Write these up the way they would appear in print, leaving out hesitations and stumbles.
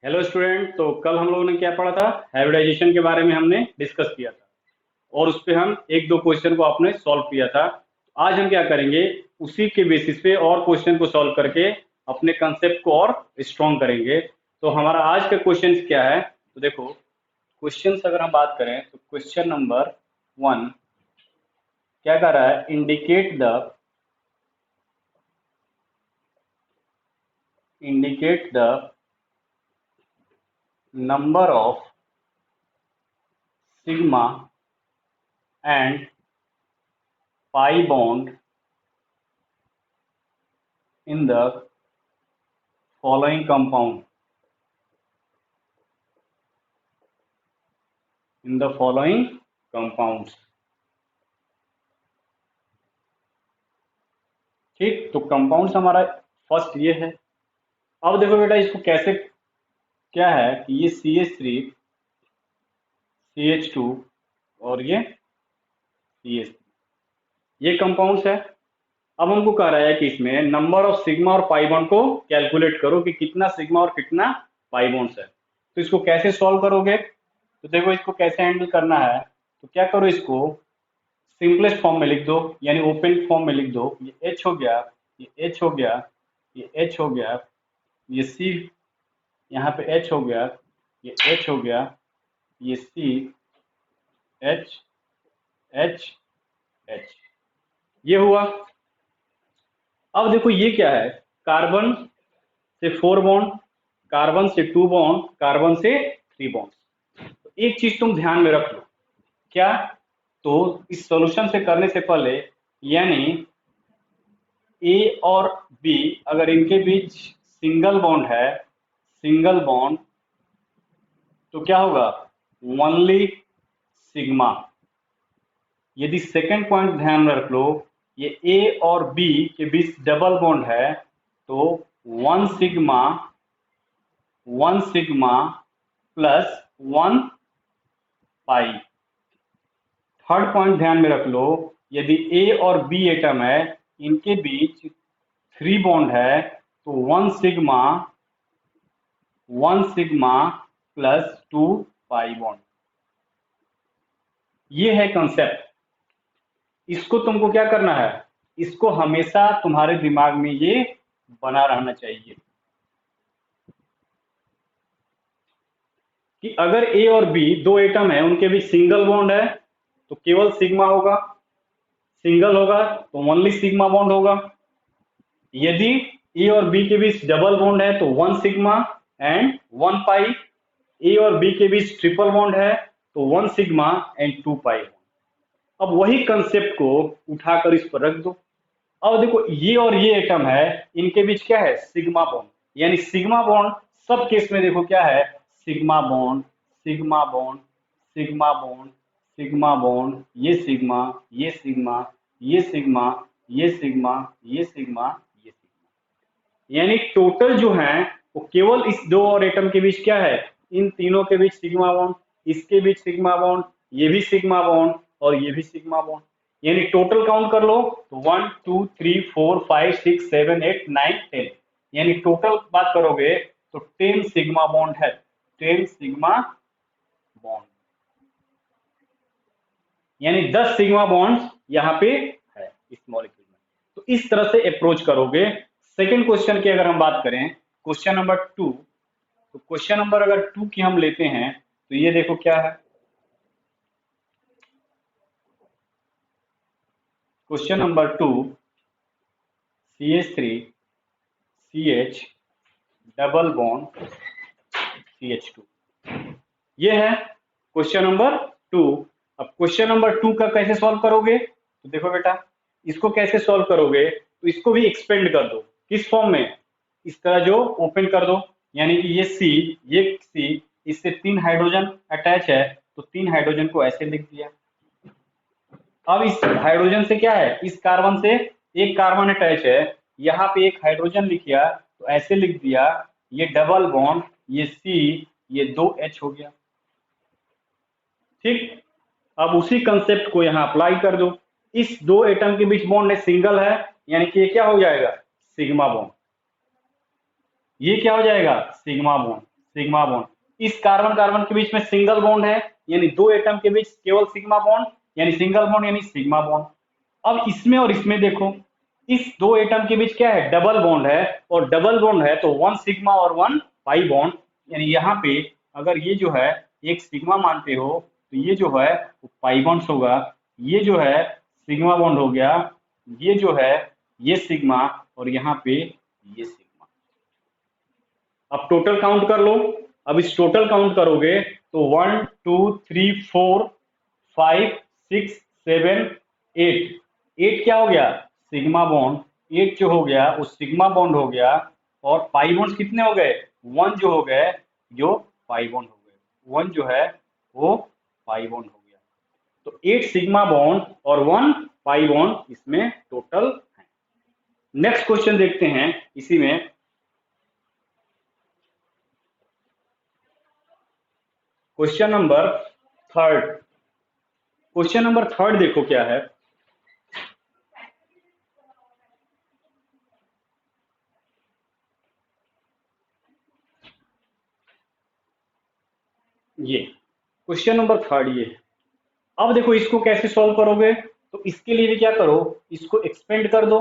Hello student. तो कल हम लोगों ने क्या पढ़ा था? हाइब्रिडाइजेशन के बारे में हमने डिस्कस किया था और उस पे हम एक दो क्वेश्चन को आपने सॉल्व किया था। आज हम क्या करेंगे, उसी के बेसिस पे और क्वेश्चन को सॉल्व करके अपने कंसेप्ट को और स्ट्रॉन्ग करेंगे। तो हमारा आज का क्वेश्चन क्या है? तो देखो, क्वेश्चन अगर हम बात करें तो क्वेश्चन नंबर 1 क्या कर रहा है, indicate the number of sigma and pi bond in the following compound in the following compounds। ठीक, तो कंपाउंड्स हमारा फर्स्ट ये है। अब देखो बेटा, इसको कैसे, क्या है कि ये CH3 CH2 और ये CH3 ये कंपाउंड्स है। अब हमको कह रहा है कि इसमें नंबर ऑफ सिग्मा और पाई बॉन्ड को कैलकुलेट करो कि कितना सिग्मा और कितना पाई बॉन्ड्स है। तो इसको कैसे सॉल्व करोगे? तो देखो, इसको कैसे हैंडल करना है, तो क्या करो, इसको सिंपलेस्ट फॉर्म में लिख दो, यानी ओपन फॉर्म में लिख दो। ये H हो गया, ये H हो गया, ये H हो गया, ये C, यहाँ पे H हो गया, ये H हो गया, ये C, H H H, ये हुआ। अब देखो ये क्या है, कार्बन से 4 बॉन्ड, कार्बन से 2 बॉन्ड, कार्बन से 3 बॉन्ड। तो एक चीज तुम ध्यान में रख लो, क्या? तो इस सॉल्यूशन से करने से पहले, यानी ए और बी अगर इनके बीच सिंगल बॉन्ड है, सिंगल बॉन्ड, तो क्या होगा, ओनली सिग्मा। यदि सेकंड पॉइंट ध्यान रख लो, ये ए और बी के बीच डबल बॉन्ड है, तो वन सिग्मा प्लस 1 पाई। थर्ड पॉइंट ध्यान में रख लो, यदि ए और बी एटम है, इनके बीच 3 बॉन्ड है, तो 1 सिग्मा प्लस 2 पाई बॉन्ड। ये है कंसेप्ट। इसको तुमको क्या करना है, इसको हमेशा तुम्हारे दिमाग में ये बना रहना चाहिए कि अगर ए और बी दो एटम है, उनके बीच सिंगल बॉन्ड है, तो केवल सिग्मा होगा। सिंगल होगा तो ओनली सिग्मा बॉन्ड होगा। यदि ए और बी के बीच डबल बॉन्ड है तो 1 सिग्मा एंड 1 पाई। ए और बी के बीच ट्रिपल बॉन्ड है तो 1 सिग्मा एंड 2 पाई। अब वही कंसेप्ट को उठाकर इस पर रख दो। अब देखो, ये और ये एटम है, इनके बीच क्या है, सिग्मा बॉन्ड, यानी सिग्मा बॉन्ड सब केस में देखो क्या है, sigma bond, sigma bond, sigma bond, sigma bond, ये सिग्मा, ये सिग्मा, ये सिग्मा, ये सिग्मा, ये सिग्मा, ये सिग्मा, यानी टोटल जो है वो केवल इस दो और एटम के बीच क्या है, इन तीनों के बीच सिग्मा बॉन्ड, इसके बीच सिग्मा बॉन्ड, ये भी सिग्मा बॉन्ड और ये भी सिग्मा बॉन्ड। यानी टोटल काउंट कर लो तो 1 2 3 4 5 6 7 8 9 10, यानी टोटल बात करोगे तो 10 सिग्मा बॉन्ड है, 10 सिग्मा बॉन्ड, यानी 10 सिग्मा बॉन्ड यहाँ पे है इस मॉलिक्यूल में। तो इस तरह से अप्रोच करोगे। सेकंड क्वेश्चन की अगर हम बात करें, क्वेश्चन नंबर 2, तो क्वेश्चन नंबर अगर 2 की हम लेते हैं तो ये देखो क्या है, question number 2, CH3 CH double bond CH2, ये है क्वेश्चन नंबर 2। अब क्वेश्चन नंबर 2 का कैसे सॉल्व करोगे, तो देखो बेटा, इसको कैसे सॉल्व करोगे, तो इसको भी एक्सपेंड कर दो। किस फॉर्म में, इस तरह जो ओपन कर दो, यानी कि ये C, इससे 3 हाइड्रोजन अटैच है, तो 3 हाइड्रोजन को ऐसे लिख दिया। अब इस हाइड्रोजन से क्या है, इस कार्बन से एक कार्बन अटैच है, यहाँ पे एक हाइड्रोजन लिखिया तो ऐसे लिख दिया, ये डबल बॉन्ड, ये C, ये 2H हो गया। ठीक, अब उसी कंसेप्ट को यहाँ अप्लाई कर दो। इस दो एटम के बीच बॉन्ड है, सिंगल है, यानी कि ये क्या हो जाएगा, सिग्मा बॉन्ड। ये क्या हो जाएगा, सिग्मा बॉन्ड। Sigma bond. इस कार्बन कार्बन के बीच में सिंगल बॉन्ड है, यानी दो एटम के बीच केवल सिग्मा बॉन्ड, यानी सिंगल बॉन्ड यानी सिग्मा बॉन्ड। अब इसमें और इसमें देखो, इस दो एटम के बीच क्या है, डबल बॉन्ड है, और डबल बॉन्ड है तो वन सिग्मा और वन पाई बॉन्ड, यानी यहाँ पे अगर ये जो है एक सिग्मा मानते हो तो ये जो है वो पाई बॉन्ड होगा, ये जो है सिग्मा बॉन्ड हो गया, ये जो है ये सिग्मा, और यहाँ पे ये सिग्मा। अब टोटल काउंट कर लो। अब इस टोटल काउंट करोगे तो 1 2 3 4 5 6 7 8, 8 क्या हो गया, सिग्मा बॉन्ड। 8 जो हो गया वो सिग्मा बॉन्ड हो गया, और पाई बॉन्ड कितने हो गए, 1 जो हो गए, जो पाई बॉन्ड हो गए, 1 जो है वो पाई बॉन्ड हो गया। तो 8 सिग्मा बॉन्ड और 1 पाई बॉन्ड इसमें टोटल है। नेक्स्ट क्वेश्चन देखते हैं इसी में। Question number third. Question number third देखो क्या है। ये क्वेश्चन नंबर थर्ड ये। अब देखो इसको कैसे सॉल्व करोगे, तो इसके लिए भी क्या करो, इसको एक्सपेंड कर दो।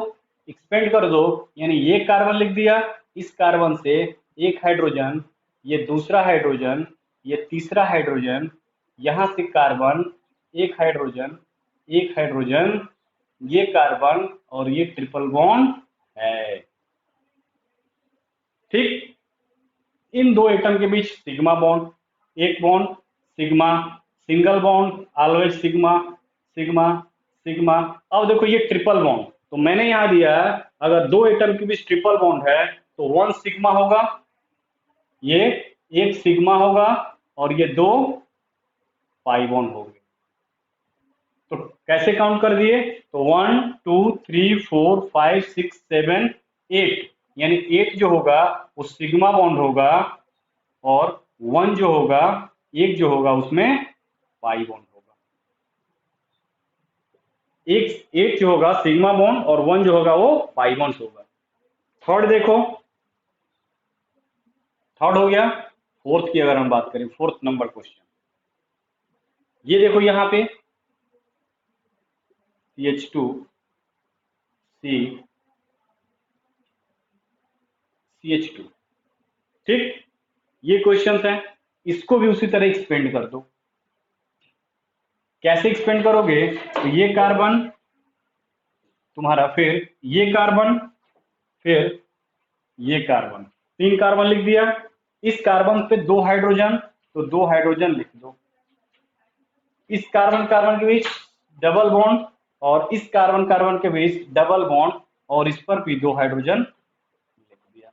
एक्सपेंड कर दो यानी ये कार्बन लिख दिया, इस कार्बन से एक हाइड्रोजन, ये दूसरा हाइड्रोजन, ये तीसरा हाइड्रोजन, यहां से कार्बन, एक हाइड्रोजन, एक हाइड्रोजन, ये कार्बन, और ये ट्रिपल बॉन्ड है। ठीक, इन दो एटम के बीच सिग्मा बॉन्ड, एक bond sigma, single bond always sigma, sigma, sigma. अब देखो ये ट्रिपल बॉन्ड, तो मैंने यहां दिया है अगर दो एटम के बीच ट्रिपल बॉन्ड है तो वन सिग्मा होगा, ये एक सिग्मा होगा, और ये दो पाई बॉन्ड होंगे। तो कैसे काउंट कर दिए, तो 1 2 3 4 5 6 7 8, यानी 8 जो होगा वो सिग्मा बॉन्ड होगा, और 1 जो होगा, एक जो होगा उसमें पाई बॉन्ड होगा। एक जो होगा सिग्मा बॉन्ड और 1 जो होगा वो पाई बॉन्ड होगा। थर्ड देखो, थर्ड हो गया। फोर्थ की अगर हम बात करें, फोर्थ नंबर क्वेश्चन, ये देखो यहाँ पे CH2 C CH2। ठीक, ये क्वेश्चन है, इसको भी उसी तरह एक्सपेंड कर दो। कैसे एक्सपेंड करोगे, तो ये कार्बन तुम्हारा, फिर ये कार्बन, फिर ये कार्बन, तीन कार्बन लिख दिया। इस कार्बन पे दो हाइड्रोजन, तो दो हाइड्रोजन लिख दो। इस कार्बन कार्बन के बीच डबल बॉन्ड, और इस कार्बन कार्बन के बीच डबल बॉन्ड, और इस पर भी दो हाइड्रोजन लिख दिया।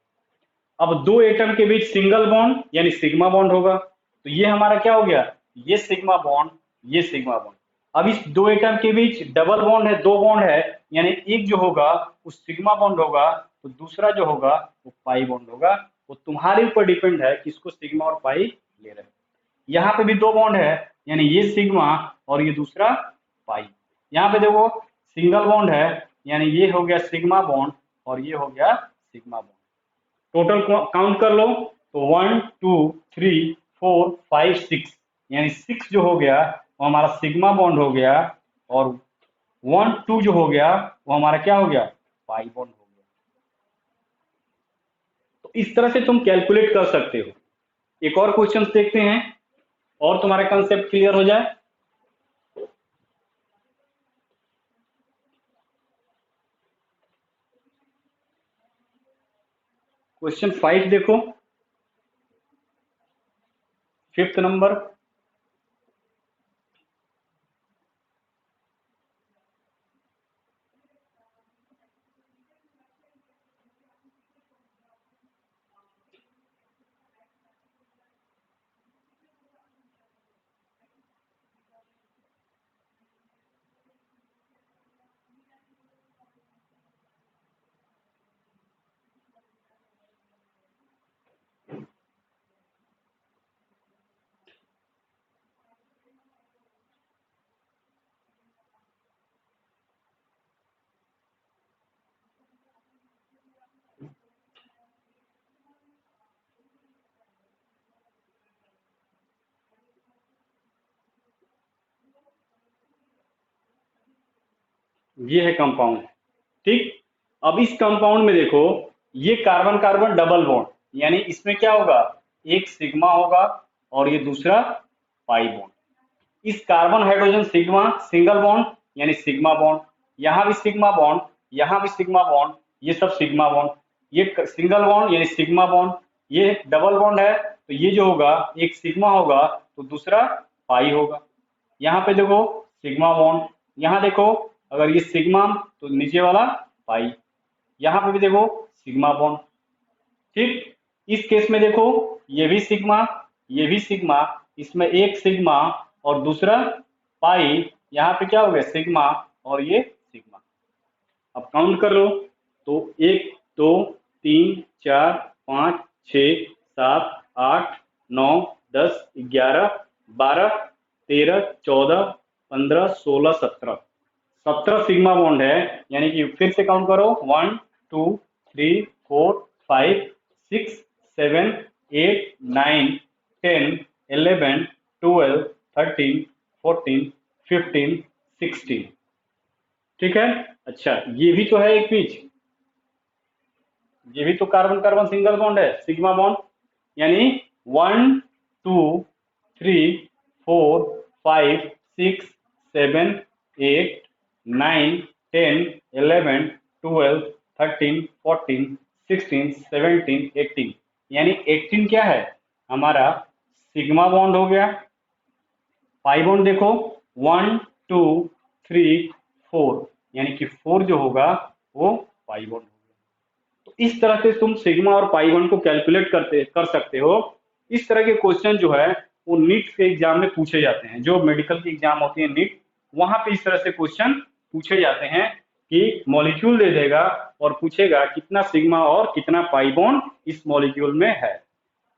अब दो एटम के बीच सिंगल बॉन्ड यानी सिग्मा बॉन्ड होगा, तो ये हमारा क्या हो गया, ये सिग्मा बॉन्ड, ये सिग्मा बॉन्ड। अब इस दो एटम के बीच डबल बॉन्ड है, दो बॉन्ड है, यानी एक जो होगा वो सिग्मा बॉन्ड होगा, तो दूसरा जो होगा वो पाई बॉन्ड होगा। वो तुम्हारे ऊपर डिपेंड है कि इसको सिग्मा और पाई ले रहे हो। यहाँ पे भी दो बॉन्ड है, यानी ये सिग्मा और ये दूसरा पाई। यहाँ पे देखो सिंगल बॉन्ड है, यानी ये हो गया सिग्मा बॉन्ड और ये हो गया सिग्मा बॉन्ड। टोटल काउंट कर लो, तो 1 2 3 4 5 6, यानी 6 जो हो गया वो हमारा सिग्मा बॉन्ड हो गया, और 1 2 जो हो गया वो हमारा क्या हो गया, पाई बॉन्ड हो गया। तो इस तरह से तुम कैलकुलेट कर सकते हो। एक और क्वेश्चन देखते हैं और तुम्हारा कंसेप्ट क्लियर हो जाए। क्वेश्चन 5 देखो, फिफ्थ नंबर। ये है कंपाउंड, ठीक। अब इस कंपाउंड में देखो, ये कार्बन कार्बन डबल बॉन्ड, यानी इसमें क्या होगा, एक सिग्मा होगा और ये दूसरा पाई बॉन्ड। इस carbon hydrogen sigma single bond यानी सिग्मा बॉन्ड, यहाँ भी सिग्मा बॉन्ड, यहाँ भी सिग्मा बॉन्ड, ये सब सिग्मा बॉन्ड। ये सिंगल बॉन्ड यानी सिग्मा बॉन्ड, ये डबल बॉन्ड है तो ये जो होगा एक सिग्मा होगा तो दूसरा पाई होगा। यहाँ पे देखो सिग्मा बॉन्ड, यहाँ देखो अगर ये सिग्मा तो नीचे वाला पाई, यहाँ पे भी देखो सिग्मा बॉन्ड, ठीक। इस केस में देखो ये भी सिग्मा, ये भी सिग्मा, इसमें एक सिग्मा और दूसरा पाई, यहाँ पे क्या हो गया सिग्मा और ये सिग्मा। अब काउंट कर लो तो 1 2 3 4 5 6 7 8 9 10 11 12 13 14 15 16 17, 17 सिग्मा बॉन्ड है। यानी कि फिर से काउंट करो 1 2 3 4 5 6 7 8 9 10 11 12 13 14 15 16, ठीक है। अच्छा ये भी तो है एक बीच, ये भी तो कार्बन कार्बन सिंगल बॉन्ड है सिग्मा बॉन्ड, यानी 1 2 3 4 5 6 7 8 9 10 11 12 13 14 16 17 18, यानी 18 क्या है हमारा सिग्मा बॉन्ड हो गया। पाई बॉन्ड देखो 1 2 3 4, यानी कि 4 जो होगा वो पाई बॉन्ड होगा। तो इस तरह से तुम सिग्मा और पाई बॉन्ड को कैलकुलेट कर सकते हो। इस तरह के क्वेश्चन जो है वो नीट के एग्जाम में पूछे जाते हैं, जो मेडिकल की एग्जाम होती है नीट, वहां पे इस तरह से क्वेश्चन पूछे जाते हैं कि मॉलिक्यूल दे देगा और पूछेगा कितना सिग्मा और कितना पाई बॉन्ड इस मॉलिक्यूल में है,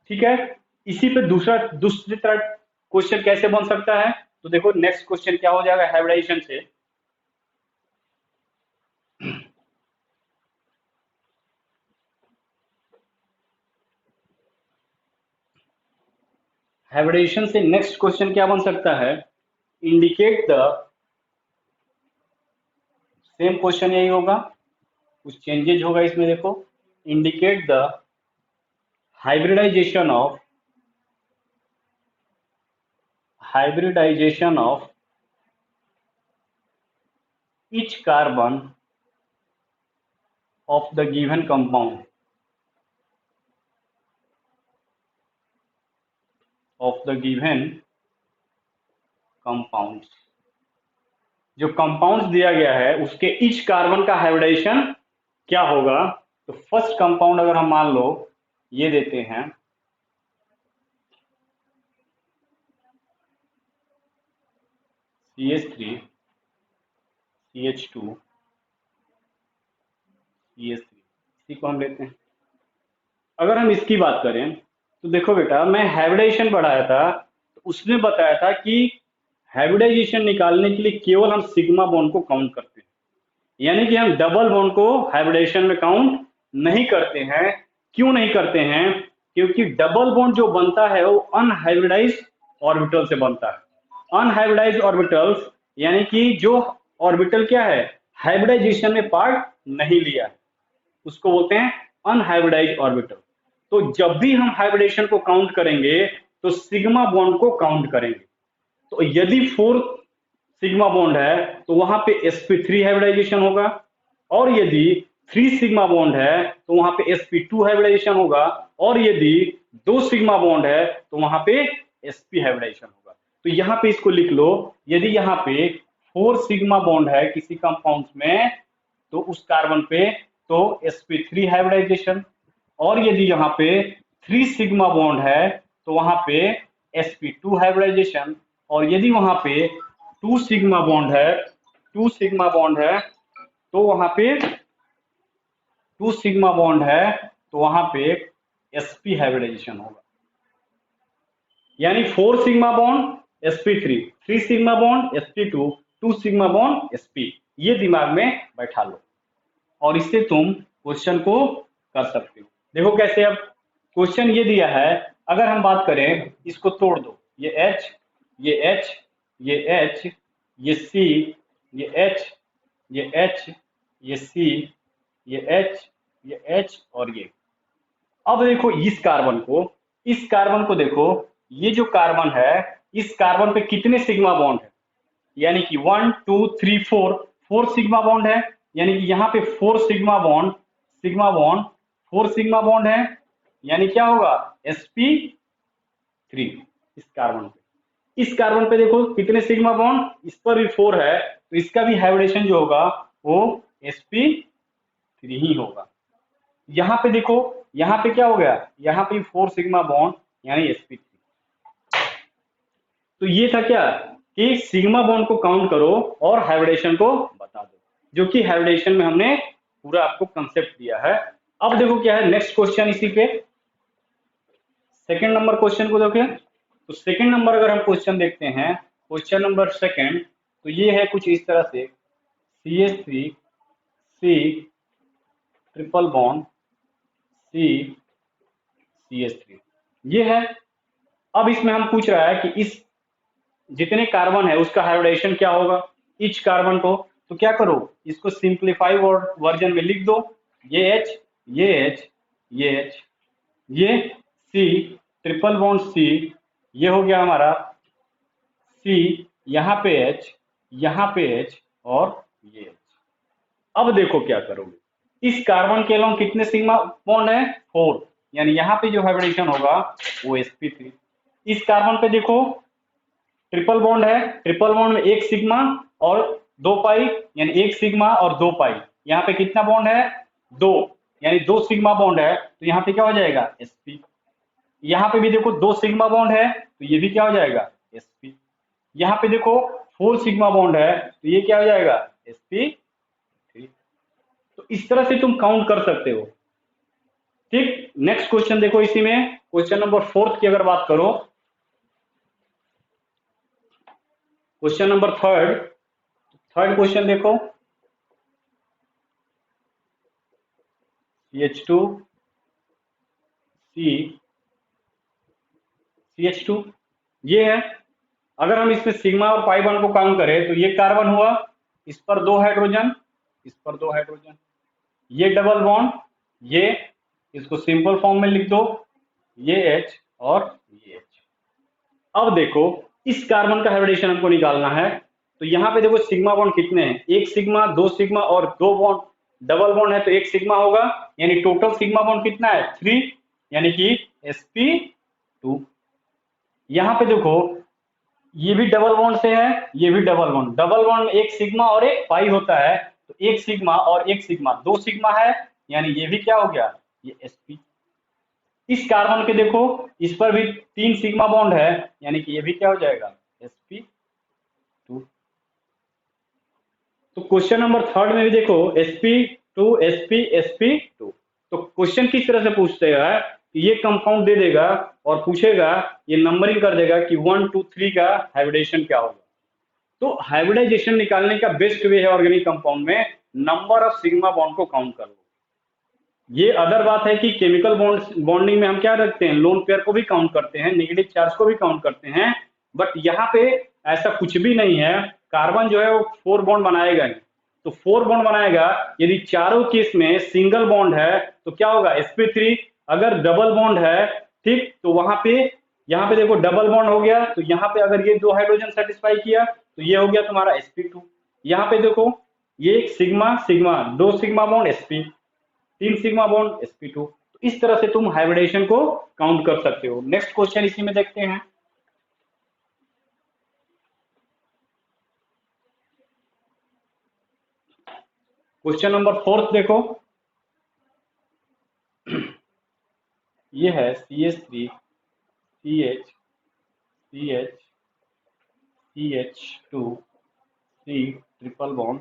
ठीक है। इसी पे दूसरी तरह क्वेश्चन कैसे बन सकता है, तो देखो नेक्स्ट क्वेश्चन क्या हो जाएगा हाइब्रिडाइजेशन से। हाइब्रिडेशन से नेक्स्ट क्वेश्चन क्या बन सकता है, इंडिकेट द, सेम क्वेश्चन यही होगा, कुछ चेंजेज होगा इसमें देखो, indicate the hybridisation of each carbon of the given compound जो कंपाउंड्स दिया गया है उसके ईच कार्बन का हाइब्रिडाइजेशन क्या होगा। तो फर्स्ट कंपाउंड अगर हम मान लो ये देते हैं CH3 CH2 CH3, इसी को हम लेते हैं। अगर हम इसकी बात करें तो देखो बेटा, मैं हाइब्रिडाइजेशन पढ़ाया था तो उसने बताया था कि हाइब्रिडाइजेशन निकालने के लिए केवल हम सिग्मा बॉन्ड को काउंट करते हैं, यानी कि हम डबल बॉन्ड को हाइब्रिडेशन में काउंट नहीं करते हैं। क्यों नहीं करते हैं, क्योंकि डबल बॉन्ड जो बनता है वो अनहाइब्रिडाइज्ड ऑर्बिटल से बनता है। अनहाइब्रिडाइज्ड ऑर्बिटल्स यानी कि जो ऑर्बिटल क्या है हाइब्रिडाइजेशन में पार्ट नहीं लिया है, उसको बोलते हैं अनहाइब्रिडाइज्ड ऑर्बिटल। तो जब भी हम हाइब्रिडेशन को काउंट करेंगे तो सिग्मा बॉन्ड को काउंट करेंगे। तो यदि 4 सिग्मा बॉन्ड है तो वहां पे sp3 हाइब्रिडाइजेशन होगा, और यदि 3 सिग्मा बॉन्ड है तो वहां पे sp2 हाइब्रिडाइजेशन होगा, और यदि 2 सिग्मा बॉन्ड है तो वहां पे sp हाइब्रिडाइजेशन होगा। तो यहाँ पे इसको लिख लो, यदि यहाँ पे 4 सिग्मा बॉन्ड है किसी कंपाउंड में तो उस कार्बन पे तो sp3 हाइब्रिडाइजेशन, और यदि यहाँ पे 3 सिग्मा बॉन्ड है तो वहां पे sp2 हाइब्रिडाइजेशन, और यदि वहां पे 2 सिग्मा बॉन्ड है तो वहां पे 2 सिग्मा बॉन्ड है तो वहां पे sp हाइब्रिडाइजेशन होगा। यानी 4 sigma bond sp3, 3 sigma bond sp2, 2 sigma bond sp, ये दिमाग में बैठा लो और इससे तुम क्वेश्चन को कर सकते हो। देखो कैसे, अब क्वेश्चन ये दिया है, अगर हम बात करें इसको तोड़ दो, ये H ये H ये H ये C ये H ये H, ये C, ये H, ये H और ये। अब देखो इस कार्बन को देखो, ये जो कार्बन है, इस कार्बन पे कितने सिग्मा बॉन्ड है? यानी कि 1 2 3 4, 4 सिग्मा बॉन्ड है। यानी कि यहाँ पे 4 सिग्मा बॉन्ड 4 सिग्मा बॉन्ड है। यानी क्या होगा? sp3। इस कार्बन पे देखो कितने सिग्मा बॉन्ड, इस पर भी 4 है, तो इसका भी हाइब्रिडेशन जो होगा वो sp3 ही होगा। यहाँ पे देखो, यहाँ पे क्या हो गया, यहाँ पे 4 सिग्मा बॉन्ड यानी sp3। तो ये था क्या कि सिग्मा बॉन्ड को काउंट करो और हाइब्रिडेशन को बता दो, जो कि हाइब्रिडेशन में हमने पूरा आपको कंसेप्ट दिया है। अब देखो क्या है नेक्स्ट क्वेश्चन, इसी पे सेकंड नंबर क्वेश्चन को देखें। तो सेकंड नंबर अगर हम क्वेश्चन देखते हैं, क्वेश्चन नंबर सेकंड, तो ये है कुछ इस तरह से, CH3 C triple bond C CH3 ये है। अब इसमें हम पूछ रहा है कि इस जितने कार्बन है उसका हाइब्रिडेशन क्या होगा इच कार्बन को। तो क्या करो, इसको सिंप्लीफाई वर्जन में लिख दो। ये H, ये H, ये H, ये C ट्रिपल बॉन्ड C, ये हो गया हमारा C, यहाँ पे H, यहाँ पे H और ये H। अब देखो क्या करोगे, इस कार्बन के अलोंग कितने सिग्मा बॉन्ड है? 4। यानी यहाँ पे जो हाइब्रिडेशन होगा वो sp3। इस कार्बन पे देखो ट्रिपल बॉन्ड है, ट्रिपल बॉन्ड में एक सिग्मा और 2 पाई, यानी एक सिग्मा और 2 पाई। यहाँ पे कितना बॉन्ड है? 2, यानी 2 सिग्मा बॉन्ड है, तो यहाँ पे क्या हो जाएगा? sp। यहाँ पे भी देखो 2 सिग्मा बॉन्ड है, तो ये भी क्या हो जाएगा? sp। यहाँ पे देखो 4 सिग्मा बॉन्ड है, तो ये क्या हो जाएगा? sp3। तो इस तरह से तुम काउंट कर सकते हो। ठीक, नेक्स्ट क्वेश्चन देखो, इसी में क्वेश्चन नंबर 4 की अगर बात करो, क्वेश्चन नंबर थर्ड क्वेश्चन देखो, CH2 CH2 ये है। अगर हम इसमें सिग्मा और पाई बॉन्ड को काउंट करें तो ये कार्बन हुआ, इस पर 2 हाइड्रोजन, इस पर 2 हाइड्रोजन, ये डबल बॉन्ड, ये इसको सिंपल फॉर्म में लिख दो, ये H और ये H। अब देखो इस कार्बन का हाइब्रिडेशन हमको निकालना है। तो यहाँ पे देखो सिग्मा बॉन्ड कितने हैं? एक सिग्मा, 2 सिग्मा और 2 बॉन्ड डबल बॉन्ड है, तो एक सिग्मा होगा। यानी टोटल सिग्मा बॉन्ड कितना है? 3, यानी कि sp2। यहाँ पे देखो ये भी डबल बॉन्ड से है, ये भी डबल बॉन्ड में एक सिग्मा और एक पाई होता है, तो एक सिग्मा और एक सिग्मा 2 सिग्मा है, यानी ये भी क्या हो गया? ये sp। इस कार्बन के देखो इस पर भी 3 सिग्मा बॉन्ड है, यानी कि ये भी क्या हो जाएगा? sp2। तो क्वेश्चन नंबर थर्ड में भी देखो sp2 sp sp2। तो क्वेश्चन किस तरह से पूछते हैं कि ये कंपाउंड दे देगा और पूछेगा, ये नंबरिंग कर देगा कि 1 2 3 का हाइब्रिडेशन क्या होगा। तो हाइब्रिडाइजेशन निकालने का बेस्ट वे है ऑर्गेनिक कंपाउंड में नंबर ऑफ सिग्मा बॉन्ड को काउंट कर लो। ये अदर बात है कि केमिकल बॉन्डिंग में हम क्या रखते हैं, लोन पेयर को भी काउंट करते हैं, नेगेटिव चार्ज को भी काउंट करते हैं, बट यहाँ पे ऐसा कुछ भी नहीं है। कार्बन जो है वो 4 बॉन्ड बनाएगा ही, तो 4 बॉन्ड बनाएगा। यदि चारों केस में सिंगल बॉन्ड है तो क्या होगा? sp3। अगर डबल बॉन्ड है, ठीक, तो वहां पे यहाँ पे देखो डबल बॉन्ड हो गया, तो यहाँ पे अगर ये 2 हाइड्रोजन सेटिस्फाई किया तो ये हो गया तुम्हारा sp2। यहाँ पे देखो ये sigma sigma 2 sigma bond sp, 3 sigma bond sp2। तो इस तरह से तुम हाइब्रिडेशन को काउंट कर सकते हो। नेक्स्ट क्वेश्चन इसी में देखते हैं, क्वेश्चन नंबर 4 देखो, ये है CH3 CH CH CH2 C triple bond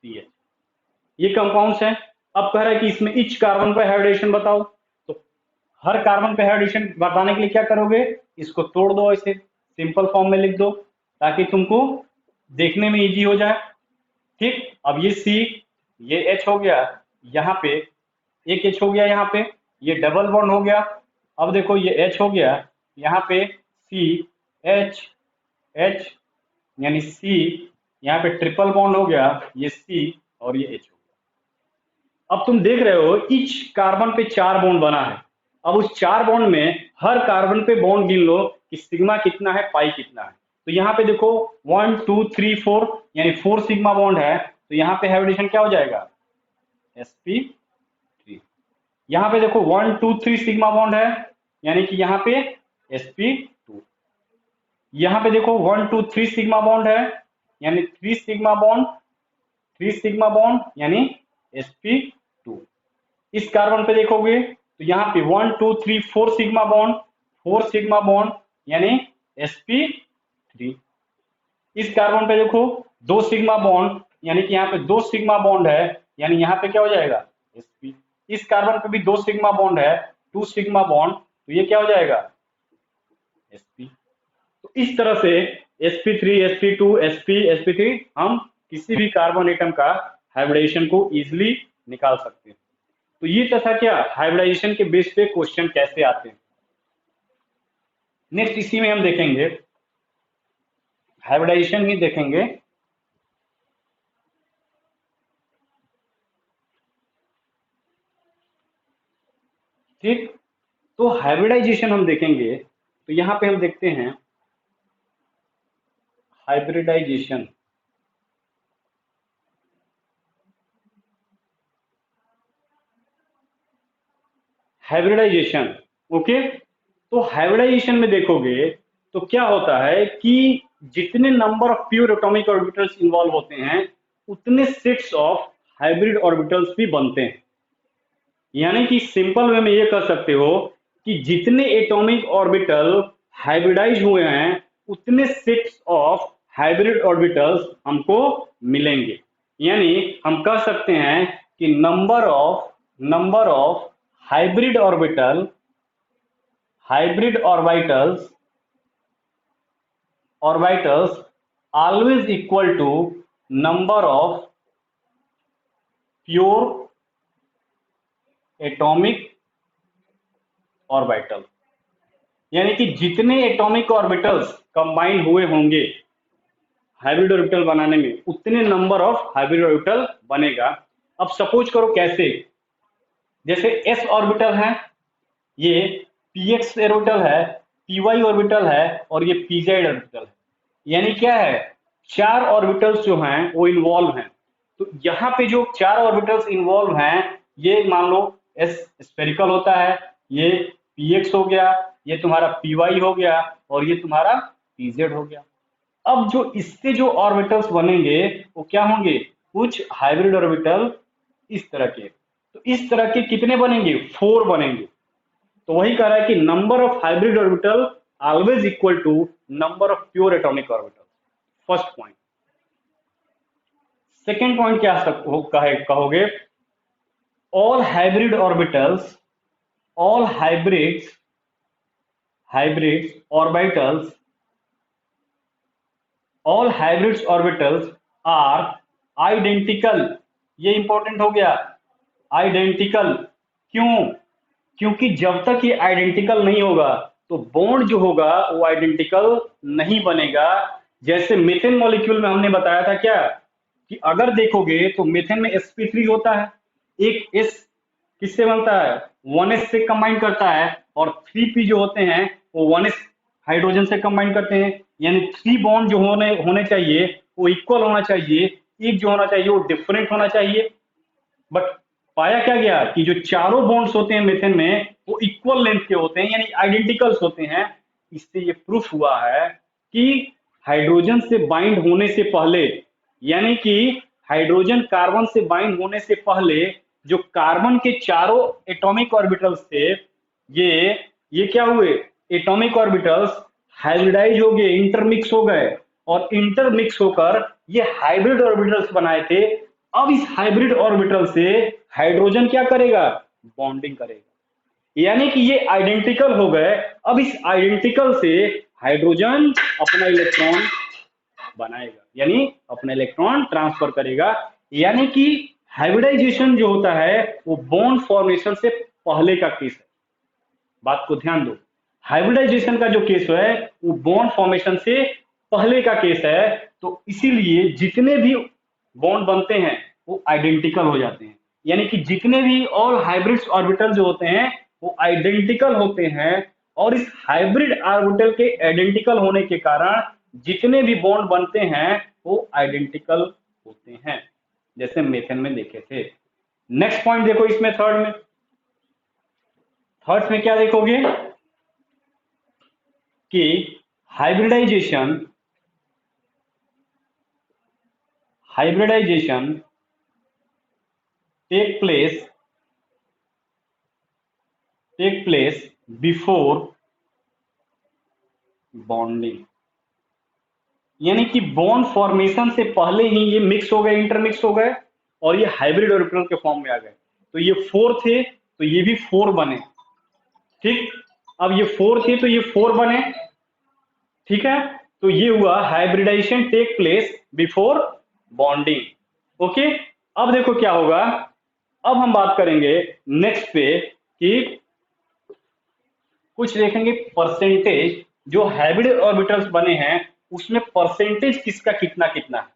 CH, ये कंपाउंड्स हैं। अब कह रहा है कि इसमें इच कार्बन पे हाइब्रिडेशन बताओ। तो हर कार्बन पे हाइब्रिडेशन बताने के लिए क्या करोगे, इसको तोड़ दो, इसे सिंपल फॉर्म में लिख दो ताकि तुमको देखने में इजी हो जाए। ठीक, अब ये C, ये H हो गया, यहाँ पे एक H हो गया, यहाँ पे ये डबल बॉन्ड हो गया। अब देखो ये H हो गया, यहाँ पे C H H, यानी C, यहाँ पे ट्रिपल बॉन्ड हो गया, ये C और ये H हो गया। अब तुम देख रहे हो ईच कार्बन पे 4 बॉन्ड बना है। अब उस 4 बॉन्ड में हर कार्बन पे बॉन्ड गिन लो कि सिग्मा कितना है, पाई कितना है। तो यहाँ पे देखो 1 2 3 4 यानी 4 सिग्मा बॉन्ड है, तो यहाँ पे हाइब्रिडेशन क्या हो जाएगा, sp3। यहाँ पे देखो 1 2 3 सिग्मा बॉन्ड है, यानी कि यहाँ पे sp2। यहाँ पे देखो 1 2 3 सिग्मा बॉन्ड है, यानी 3 सिग्मा बॉन्ड, 3 सिग्मा बॉन्ड यानी sp2। इस कार्बन पे देखोगे तो यहाँ पे 1 2 3 4 सिग्मा बॉन्ड, 4 सिग्मा बॉन्ड यानी sp3। इस कार्बन पे देखो 2 सिग्मा बॉन्ड, यानी कि यहाँ पे 2 सिग्मा बॉन्ड है, यानी यहाँ पे क्या हो जाएगा, sp। इस कार्बन पे भी 2 सिग्मा बॉन्ड है, 2 सिग्मा बॉन्ड, तो ये क्या हो जाएगा, sp। तो इस तरह से sp3 sp2 sp sp3 हम किसी भी कार्बन एटम का हाइब्रिडेशन को इजीली निकाल सकते हैं। तो ये तो था क्या, हाइब्रिडाइजेशन के बेस पे क्वेश्चन कैसे आते हैं। नेक्स्ट इसी में हम देखेंगे, हाइब्रिडाइजेशन ही देखेंगे। ठीक, तो हाइब्रिडाइजेशन हम देखेंगे, तो यहां पे हम देखते हैं हाइब्रिडाइजेशन। हाइब्रिडाइजेशन ओके, तो हाइब्रिडाइजेशन में देखोगे तो क्या होता है कि जितने number of pure atomic orbitals involve होते हैं उतने सेट्स ऑफ हाइब्रिड ऑर्बिटल्स भी बनते हैं। यानी कि सिंपल वे में ये कह सकते हो कि जितने एटॉमिक ऑर्बिटल हाइब्रिडाइज हुए हैं उतने सेट्स ऑफ हाइब्रिड ऑर्बिटल्स हमको मिलेंगे। यानी हम कह सकते हैं कि number of hybrid orbitals always equal to number of pure atomic orbital। यानी कि जितने एटॉमिक ऑर्बिटल्स कंबाइन हुए होंगे हाइब्रिड ऑर्बिटल बनाने में उतने नंबर ऑफ हाइब्रिड ऑर्बिटल बनेगा। अब सपोज करो कैसे, जैसे s ऑर्बिटल है, ये px ऑर्बिटल है, py ऑर्बिटल है और ये pz ऑर्बिटल है। यानी क्या है, 4 ऑर्बिटल्स जो हैं वो इन्वॉल्व हैं। तो यहाँ पे जो 4 ऑर्बिटल्स इन्वॉल्व हैं, ये मान लो s स्फेरिकल होता है, ये px हो गया, ये तुम्हारा py हो गया और ये तुम्हारा pz हो गया। अब जो इससे जो ऑर्बिटल्स बनेंगे वो क्या होंगे, कुछ हाइब्रिड ऑर्बिटल इस तरह के। तो इस तरह के कितने बनेंगे, 4 बनेंगे। तो वही कह रहा है कि number of hybrid orbital always equal to number of pure atomic orbital. First point. Second point क्या कहोगे, all hybrid orbitals, all hybrids orbitals, all hybrids orbitals are identical. ये इंपॉर्टेंट हो गया, आइडेंटिकल। क्यों, क्योंकि जब तक ये आइडेंटिकल नहीं होगा तो बॉन्ड जो होगा वो आइडेंटिकल नहीं बनेगा। जैसे मीथेन मॉलिक्यूल में हमने बताया था क्या, कि अगर देखोगे तो मीथेन में sp3 होता है, एक s किससे बनता है, 1s से कंबाइन करता है, और 3p जो होते हैं वो 1s हाइड्रोजन से कंबाइन करते हैं। यानी 3 बॉन्ड जो होने चाहिए वो इक्वल होना चाहिए, एक जो होना चाहिए वो डिफरेंट होना चाहिए। बट पाया क्या गया कि जो चारों बॉन्ड्स होते हैं मीथेन में वो इक्वल लेंथ के होते हैं, यानी आइडेंटिकल्स होते हैं। इससे ये प्रूफ हुआ है कि हाइड्रोजन से बाइंड होने से पहले, यानी कि हाइड्रोजन कार्बन से बाइंड होने से पहले जो कार्बन के चारों एटॉमिक ऑर्बिटल्स थे, ये क्या हुए, एटॉमिक ऑर्बिटल्स हाइब्रिडाइज हो गए, इंटरमिक्स हो गए, और इंटरमिक्स होकर ये हाइब्रिड ऑर्बिटल्स बनाए थे। अब इस हाइब्रिड ऑर्बिटल से हाइड्रोजन क्या करेगा, बॉन्डिंग करेगा, यानी कि ये आइडेंटिकल हो गए। अब इस आइडेंटिकल से हाइड्रोजन अपना इलेक्ट्रॉन बनाएगा, यानी अपना इलेक्ट्रॉन ट्रांसफर करेगा। यानी कि हाइब्रिडाइजेशन जो होता है वो बॉन्ड फॉर्मेशन से पहले का केस है। बात को ध्यान दो, हाइब्रिडाइजेशन का जो केस है वो बॉन्ड फॉर्मेशन से पहले का केस है, तो इसीलिए जितने भी बॉन्ड बनते हैं वो आइडेंटिकल हो जाते हैं, यानी कि जितने भी ऑल हाइब्रिड ऑर्बिटल जो होते हैं वो आइडेंटिकल होते हैं, और इस हाइब्रिड ऑर्बिटल के आइडेंटिकल होने के कारण जितने भी बॉन्ड बनते हैं वो आइडेंटिकल होते हैं, जैसे मेथन में देखे थे। नेक्स्ट पॉइंट देखो इसमें थर्ड में क्या देखोगे कि hybridisation take place before bonding, यानी कि बॉन्ड फॉर्मेशन से पहले ही ये मिक्स हो गए, इंटरमिक्स हो गए, और ये हाइब्रिड ऑर्बिटल के फॉर्म में आ गए। तो ये 4 थे तो ये भी 4 बने, ठीक। अब ये 4 थे तो ये 4 बने, ठीक है। तो ये हुआ hybridisation take place before bonding. Okay, अब देखो क्या होगा, अब हम बात करेंगे नेक्स्ट पे कि कुछ देखेंगे परसेंटेज, जो हाइब्रिड ऑर्बिटल्स बने हैं उसमें परसेंटेज किसका कितना कितना है,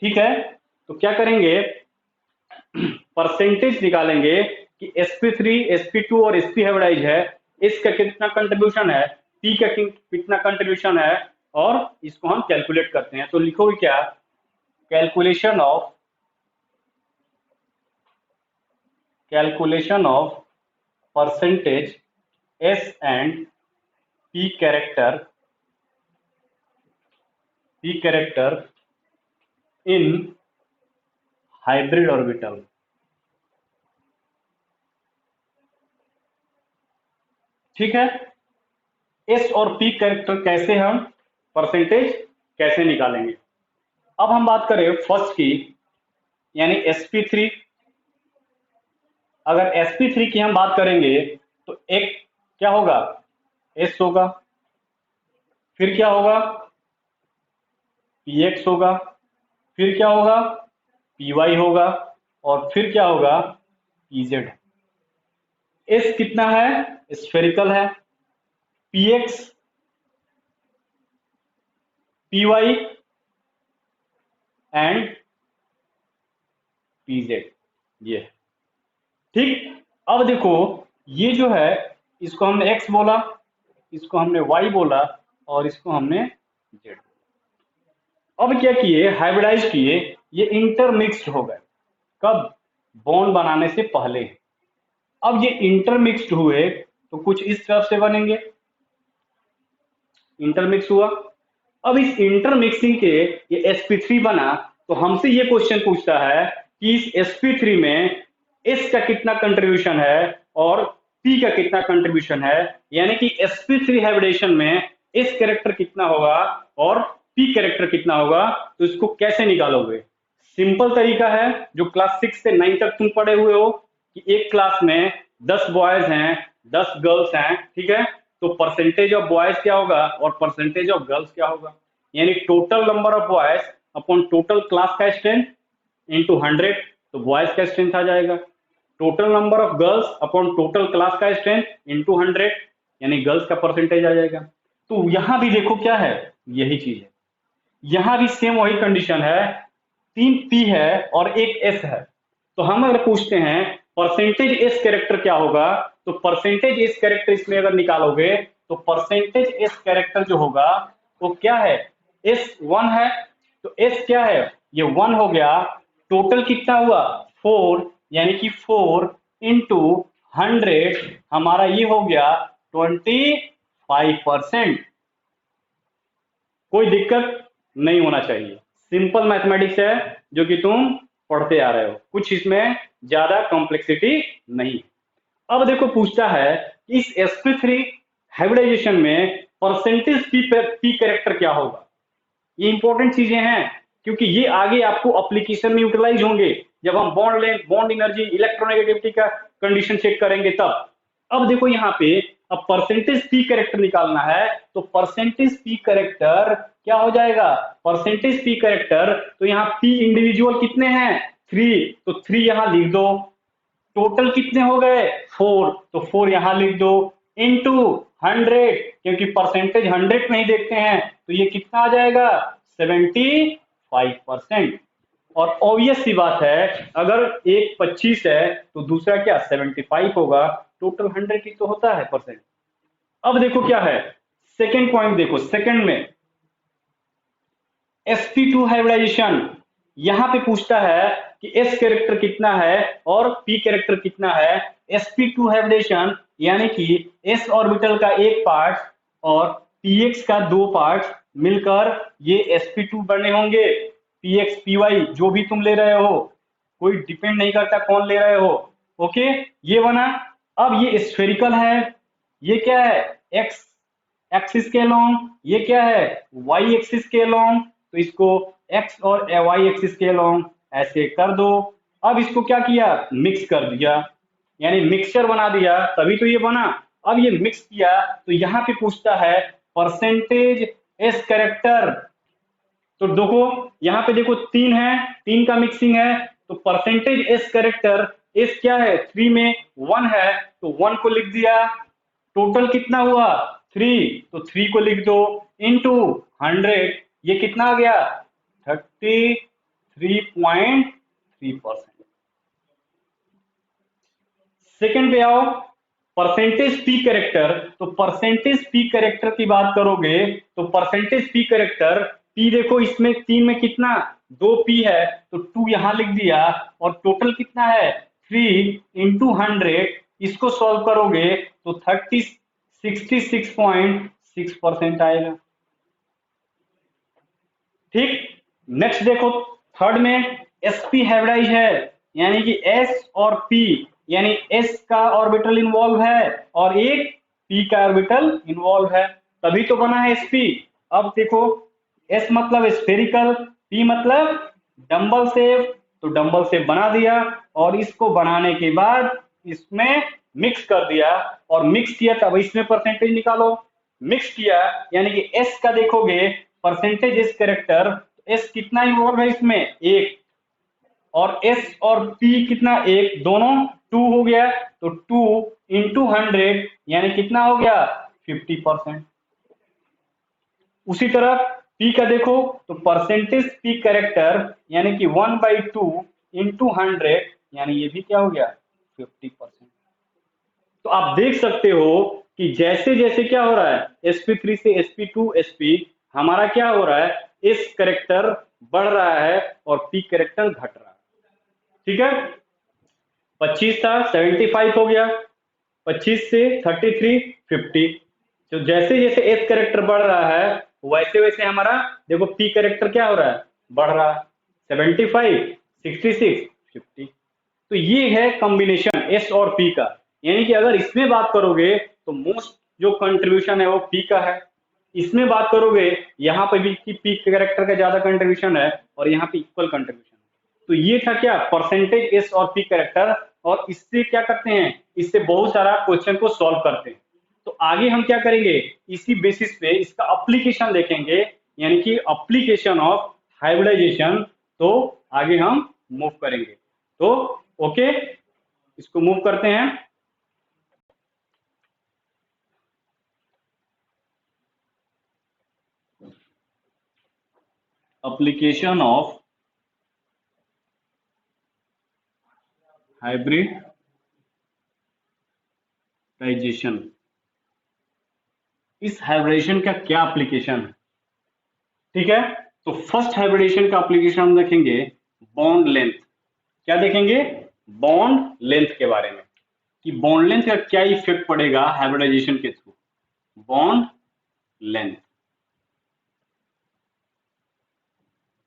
ठीक है। तो क्या करेंगे, परसेंटेज निकालेंगे कि sp3 sp2 और sp हाइब्रिडाइज है, इसका कितना कंट्रीब्यूशन है, p का कितना कंट्रीब्यूशन है, और इसको हम कैलकुलेट करते हैं। तो लिखोगे क्या, calculation of percentage s and p character in hybrid orbital. ठीक है, एस और पी कैरेक्टर कैसे हम परसेंटेज कैसे निकालेंगे। अब हम बात करें फर्स्ट की, यानी sp3। अगर sp3 की हम बात करेंगे तो एक क्या होगा, s होगा, फिर क्या होगा, px होगा, फिर क्या होगा, py होगा, और फिर क्या होगा, pz। s कितना है, स्फेरिकल है, px py एंड pz, ये है, ठीक। अब देखो ये जो है, इसको हमने x बोला, इसको हमने y बोला, और इसको हमने z। अब क्या किए, हाइब्रिडाइज किए, ये इंटरमिक्स्ड हो गए, कब, बॉन्ड बनाने से पहले। अब ये इंटरमिक्स्ड हुए तो कुछ इस तरफ से बनेंगे, इंटरमिक्स हुआ। अब इस इंटरमिक्सिंग के ये sp3 बना, तो हमसे ये क्वेश्चन पूछता है कि इस sp3 में s का कितना कंट्रीब्यूशन है और p का कितना कंट्रीब्यूशन है, यानी कि sp3 हाइब्रिडेशन में s कैरेक्टर कितना होगा और p कैरेक्टर कितना होगा। तो इसको कैसे निकालोगे, सिंपल तरीका है जो क्लास 6 से 9 तक तुम पढ़े हुए हो, कि एक क्लास में 10 बॉयज हैं 10 गर्ल्स हैं, ठीक है। तो परसेंटेज ऑफ बॉयज क्या होगा और परसेंटेज ऑफ गर्ल्स क्या होगा, यानी total number of boys upon total class का स्ट्रेंथ इंटू 100, तो बॉयज का स्ट्रेंथ आ जाएगा। Total number of girls upon total class का स्ट्रेंथ इंटू 100, यानी गर्ल्स का परसेंटेज आ जाएगा। तो यहां भी देखो क्या है, यही चीज है, यहां भी सेम वही कंडीशन है, 3 p है और एक s है। तो हम अगर पूछते हैं परसेंटेज s कैरेक्टर क्या होगा, तो परसेंटेज s कैरेक्टर इसमें अगर निकालोगे तो परसेंटेज s कैरेक्टर जो होगा वो क्या है, s 1 है, तो s क्या है, ये 1 हो गया। टोटल कितना हुआ 4, यानी कि 4 इंटू 100 हमारा ये हो गया 25%। कोई दिक्कत नहीं होना चाहिए, सिंपल मैथमेटिक्स है जो कि तुम पढ़ते आ रहे हो, कुछ इसमें ज्यादा कॉम्प्लेक्सिटी नहीं। अब देखो पूछता है इस sp3 हाइब्रिडाइजेशन में परसेंटेज p कैरेक्टर क्या होगा। ये इंपॉर्टेंट चीजें हैं क्योंकि ये आगे आपको एप्लीकेशन में यूटिलाइज होंगे, जब हम बॉन्ड एनर्जी इलेक्ट्रोनेगेटिविटी का कंडीशन चेक करेंगे तब। अब देखो यहाँ पे, अब परसेंटेज पी कैरेक्टर निकालना है, तो परसेंटेज पी कैरेक्टर क्या हो जाएगा, परसेंटेज पी कैरेक्टर, तो यहाँ पी इंडिविजुअल कितने हैं 3, तो 3 यहां लिख दो। टोटल कितने हो गए 4, तो 4 यहां लिख दो, इनटू 100, क्योंकि परसेंटेज 100 में ही देखते हैं तो ये कितना आ जाएगा 75%। और ऑब्वियस सी बात है, अगर एक 25 है तो दूसरा क्या 75 होगा, टोटल 100 ही तो होता है परसेंट। अब देखो क्या है, सेकेंड पॉइंट देखो, सेकेंड में sp2 हाइब्रिडाइजेशन, यहां पे पूछता है कि s कैरेक्टर कितना है और p कैरेक्टर कितना है। sp2 हाइब्रिडेशन यानी कि s ऑर्बिटल का एक पार्ट और px का दो पार्ट मिलकर ये sp2 बने होंगे। px py जो भी तुम ले रहे हो, कोई डिपेंड नहीं करता कौन ले रहे हो। ओके, ये बना। अब ये स्फेरिकल है, ये क्या है x एक्सिस के लॉन्ग, ये क्या है y एक्सिस के लॉन्ग, तो इसको x और y एक्सिस के लॉन्ग ऐसे कर दो। अब इसको क्या किया, मिक्स कर दिया, यानी मिक्सचर बना दिया, तभी तो ये बना। अब ये मिक्स किया तो यहाँ पे पूछता है परसेंटेज एस कैरेक्टर। तो देखो यहाँ पे देखो तीन है, तीन का मिक्सिंग है, तो परसेंटेज एस कैरेक्टर, एस क्या है 3 में 1 है, तो 1 को लिख दिया। टोटल कितना हुआ 3, तो 3 को लिख दो इनटू 100, ये कितना आ गया 33.3%। सेकंड पे आओ, परसेंटेज पी कैरेक्टर। तो परसेंटेज पी कैरेक्टर की बात करोगे तो परसेंटेज पी कैरेक्टर, पी देखो इसमें 3 में कितना 2 पी है, तो 2 यहां लिख दिया, और टोटल कितना है 3 इंटू 100, इसको सॉल्व करोगे तो 66.6% आएगा। ठीक, नेक्स्ट देखो, थर्ड में sp हाइब्रिडाइज है, यानी कि s और p, यानी s का ऑर्बिटल इन्वॉल्व है और एक p का ऑर्बिटल इन्वॉल्व है, तभी तो बना है sp। अब देखो, s मतलब स्फेरिकल, p मतलब डंबल शेप, तो डंबल शेप बना दिया, और इसको बनाने के बाद इसमें मिक्स कर दिया, और मिक्स किया तब इसमें परसेंटेज निकालो। मिक्स किया यानी कि s का देखोगे परसेंटेज एस कैरेक्टर, एस कितना इन्वॉल्व है इसमें एक, और एस और पी कितना एक, दोनों 2 हो गया, तो 2 इंटू 100 यानी कितना हो गया 50%। उसी तरह पी का देखो तो परसेंटेज पी कैरेक्टर यानी कि 1/2 इंटू 100, यानी ये भी क्या हो गया 50%। तो आप देख सकते हो कि जैसे जैसे क्या हो रहा है sp3 से sp2 sp, हमारा क्या हो रहा है, इस कैरेक्टर बढ़ रहा है और p कैरेक्टर घट रहा है। ठीक है, 25 था 75 हो गया, 25 से 33 50। तो जैसे जैसे s कैरेक्टर बढ़ रहा है वैसे वैसे हमारा देखो p कैरेक्टर क्या हो रहा है, बढ़ रहा है, 75 66 50। तो ये है कॉम्बिनेशन s और p का, यानी कि अगर इसमें बात करोगे तो मोस्ट जो कंट्रीब्यूशन है वो p का है। इसमें बात करोगे यहाँ पे भी कि p कैरेक्टर का ज्यादा कंट्रीब्यूशन है और यहाँ पे इक्वल कंट्रीब्यूशन है। तो ये था क्या परसेंटेज s और p कैरेक्टर, और इससे क्या करते हैं, इससे बहुत सारा क्वेश्चन को सॉल्व करते हैं। तो आगे हम क्या करेंगे, इसी बेसिस पे इसका अप्लीकेशन देखेंगे, यानी कि अप्लीकेशन ऑफ हाइब्रिडाइजेशन। तो आगे हम मूव करेंगे। तो ओके, इसको मूव करते हैं। एप्लीकेशन ऑफ हाइब्रिडाइजेशन, इस हाइब्रिडेशन का क्या एप्लीकेशन है। ठीक है, तो फर्स्ट हाइब्रिडेशन का एप्लीकेशन हम देखेंगे बॉन्ड लेंथ। क्या देखेंगे, बॉन्ड लेंथ के बारे में, कि बॉन्ड लेंथ का क्या इफेक्ट पड़ेगा हाइब्रिडाइजेशन के थ्रू। बॉन्ड लेंथ,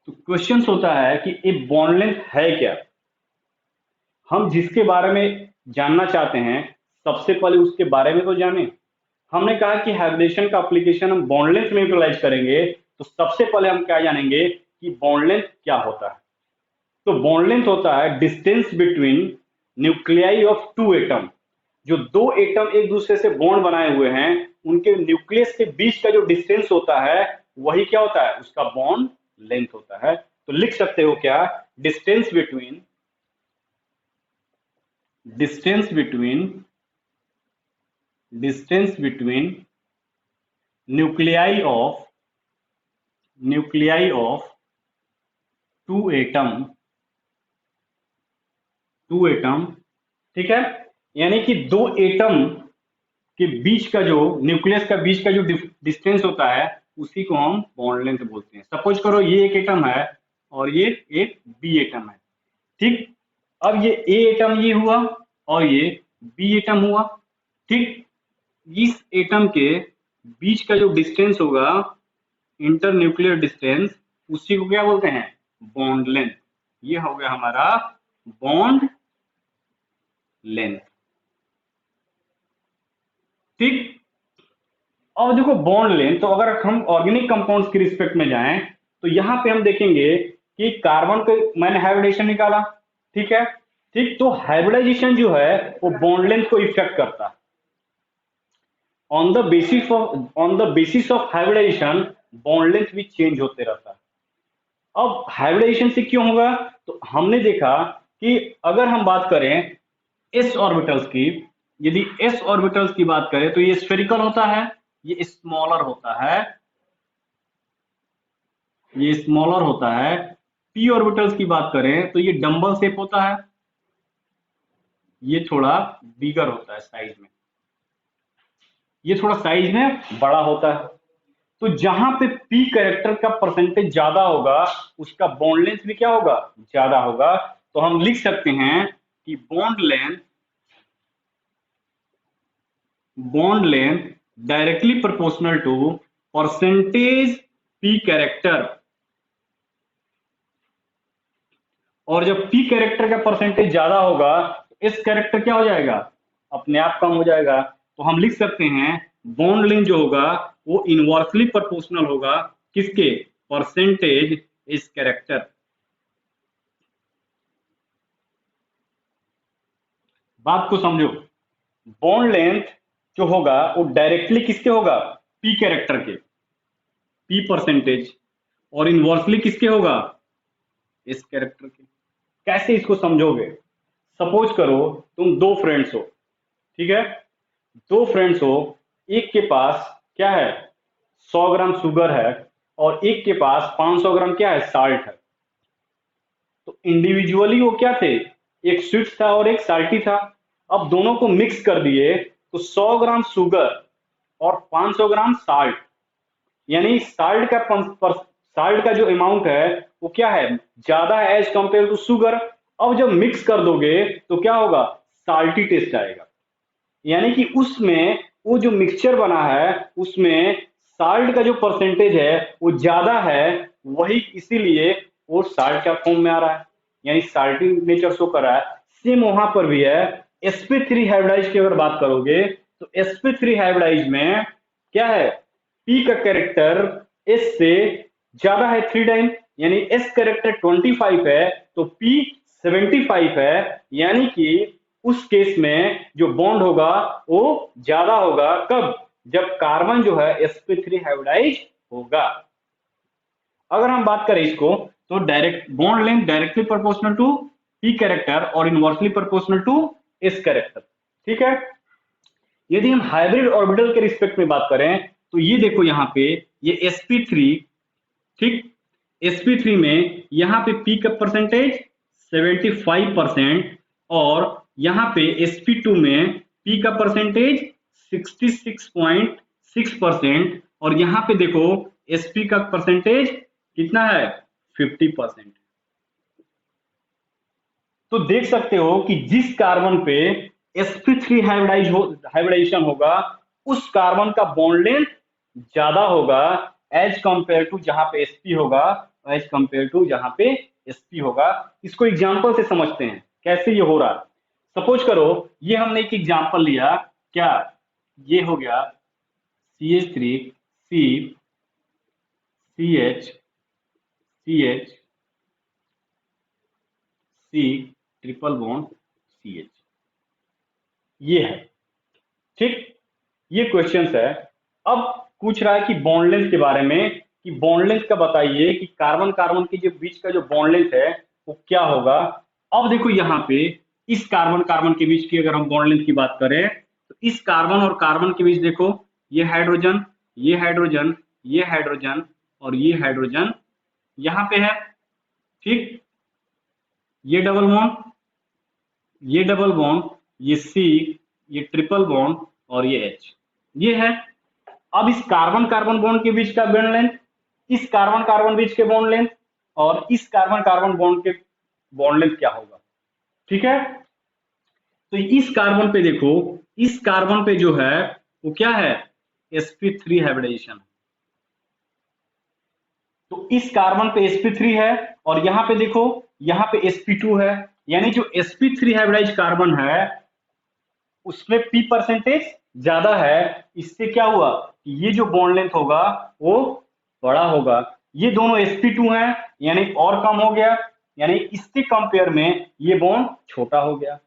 तो क्वेश्चन होता है कि ये बॉन्ड लेंथ है क्या। हम जिसके बारे में जानना चाहते हैं सबसे पहले उसके बारे में तो जाने। हमने कहा कि हाइब्रिडेशन का एप्लीकेशन हम बॉन्ड लेंथ में यूटिलाइज करेंगे, तो सबसे पहले हम क्या जानेंगे कि बॉन्ड लेंथ क्या होता है। तो बॉन्ड लेंथ होता है distance between nuclei of two atom. जो दो एटम एक दूसरे से बॉन्ड बनाए हुए हैं उनके न्यूक्लियस के बीच का जो डिस्टेंस होता है वही क्या होता है, उसका बॉन्ड लेंथ होता है। तो लिख सकते हो क्या, distance between, distance between, distance between nuclei of nuclei of two atom, ठीक है, यानी कि दो एटम के बीच का जो न्यूक्लियस का बीच का जो डिस्टेंस होता है उसी को हम बॉन्ड लेंथ बोलते हैं। सपोज करो ये एक एटम है और ये एक बी एटम है, ठीक। अब ये ए एटम ये हुआ और ये बी एटम हुआ, ठीक। इस एटम के बीच का जो डिस्टेंस होगा, इंटर न्यूक्लियर डिस्टेंस, उसी को क्या बोलते हैं? Bond length. ये हो गया हमारा बॉन्ड लेंथ, ठीक। अब देखो बॉन्ड लेंथ, तो अगर हम ऑर्गेनिक कंपाउंड्स की रिस्पेक्ट में जाएं तो यहां पे हम देखेंगे कि कार्बन को मैंने हाइब्रिडेशन निकाला, ठीक है, ठीक। तो हाइब्रिडाइजेशन जो है वो बॉन्ड लेंथ को इफेक्ट करता है। On the basis of hybridization bond length भी चेंज होते रहता है। अब हाइब्रिडाइजेशन से क्यों होगा? तो हमने देखा कि अगर हम बात करें एस ऑर्बिटल्स की, यदि एस ऑर्बिटल्स की बात करें तो ये स्फेरिकल होता है, ये स्मॉलर होता है, ये स्मॉलर होता है। पी ऑर्बिटल्स की बात करें तो ये डंबल शेप होता है, ये थोड़ा बिगर होता है साइज में, ये थोड़ा साइज में बड़ा होता है। तो जहां पे पी कैरेक्टर का परसेंटेज ज्यादा होगा उसका बॉन्ड लेंथ भी क्या होगा? ज्यादा होगा। तो हम लिख सकते हैं कि bond length directly proportional to percentage p character. और जब पी कैरेक्टर का परसेंटेज ज्यादा होगा तो एस कैरेक्टर क्या हो जाएगा? अपने आप कम हो जाएगा। तो हम लिख सकते हैं बॉन्ड लेंथ जो होगा वो इनवर्सली प्रोपोर्शनल होगा किसके? Percentage s character. बात को समझो, बॉन्ड लेंथ जो होगा वो डायरेक्टली किसके होगा? पी कैरेक्टर के, पी परसेंटेज, और इनवर्सली किसके होगा? एस कैरेक्टर के। कैसे इसको समझोगे? सपोज करो तुम दो फ्रेंड्स हो, ठीक है, दो फ्रेंड्स हो, एक के पास क्या है? 100 ग्राम शुगर है और एक के पास 500 ग्राम क्या है? साल्ट है। तो इंडिविजुअली वो क्या थे? एक स्वीट था और एक साल्टी था। अब दोनों को मिक्स कर दिए तो 100 ग्राम शुगर और 500 ग्राम साल्ट, यानी साल्ट का जो अमाउंट है वो क्या है? ज्यादा है एज कंपेयर टू शुगर। अब जब मिक्स कर दोगे तो क्या होगा? साल्टी टेस्ट आएगा। यानी कि उसमें वो जो मिक्सचर बना है उसमें साल्ट का जो परसेंटेज है वो ज्यादा है, वही इसीलिए वो साल्ट का फॉर्म में आ रहा है, यानी साल्टी नेचर शो कर रहा है। सेम वहां पर भी है। sp3 हाइब्रिडाइज की अगर बात करोगे तो sp3 हाइब्रिडाइज में क्या है? पी का कैरेक्टर एस से ज्यादा है 3 टाइम, यानी एस कैरेक्टर 25 है तो पी 75 है, यानी कि उस केस में जो बॉन्ड होगा वो ज्यादा होगा। कब? जब कार्बन जो है sp3 हाइब्रिडाइज होगा। अगर हम बात करें इसको तो direct bond length directly proportional to p character और inversely proportional to s character, ठीक है। यदि हम हाइब्रिड ऑर्बिटल के रिस्पेक्ट में बात करें तो ये देखो यहाँ पे ये sp3, ठीक, sp3 में यहाँ पे पी का परसेंटेज 75% और यहाँ पे sp2 में पी का परसेंटेज 66.6% और यहाँ पे देखो sp का परसेंटेज कितना है? 50%। तो देख सकते हो कि जिस कार्बन पे sp3 हाइब्रिडाइजेशन होगा उस कार्बन का बॉन्ड लेंथ ज्यादा होगा एज कंपेयर टू जहां पे sp होगा, एज कंपेयर टू जहां पे sp होगा। इसको एग्जांपल से समझते हैं कैसे ये हो रहा है। सपोज करो ये हमने एक एग्जांपल लिया, क्या? ये हो गया CH3 C CH CH C triple bond CH, ये है, ठीक। ये क्वेश्चन है। अब पूछ रहा है कि बॉन्ड लेंथ के बारे में, कि बॉन्ड लेंथ का बताइए कि कार्बन कार्बन के जो बीच का जो बॉन्ड लेंथ है वो क्या होगा। अब देखो यहाँ पे इस कार्बन कार्बन के बीच की अगर हम बॉन्ड लेंथ की बात करें तो इस कार्बन और कार्बन के बीच देखो ये हाइड्रोजन, ये हाइड्रोजन, ये हाइड्रोजन और ये हाइड्रोजन यहाँ पे है, ठीक। ये डबल बॉन्ड, ये डबल बॉन्ड, ये सी, ये ट्रिपल बॉन्ड और ये एच, ये है। अब इस कार्बन कार्बन बॉन्ड के बीच का बॉन्ड लेंथ, इस कार्बन कार्बन बीच के बॉन्ड लेंथ और इस कार्बन कार्बन बॉन्ड के बॉन्ड लेंथ क्या होगा, ठीक है। तो इस कार्बन पे देखो, इस कार्बन पे जो है वो क्या है, sp3 हाइब्रिडाइजेशन। तो इस कार्बन पे sp3 है और यहाँ पे देखो, यहाँ पे sp2 है, यानी जो sp3 हाइब्रिडाइज कार्बन है उसमें p परसेंटेज ज्यादा है। इससे क्या हुआ, ये जो बॉन्ड लेंथ होगा वो बड़ा होगा। ये दोनों sp2 हैं यानी और कम हो गया, यानी इससे कंपेयर में ये बॉन्ड छोटा हो गया।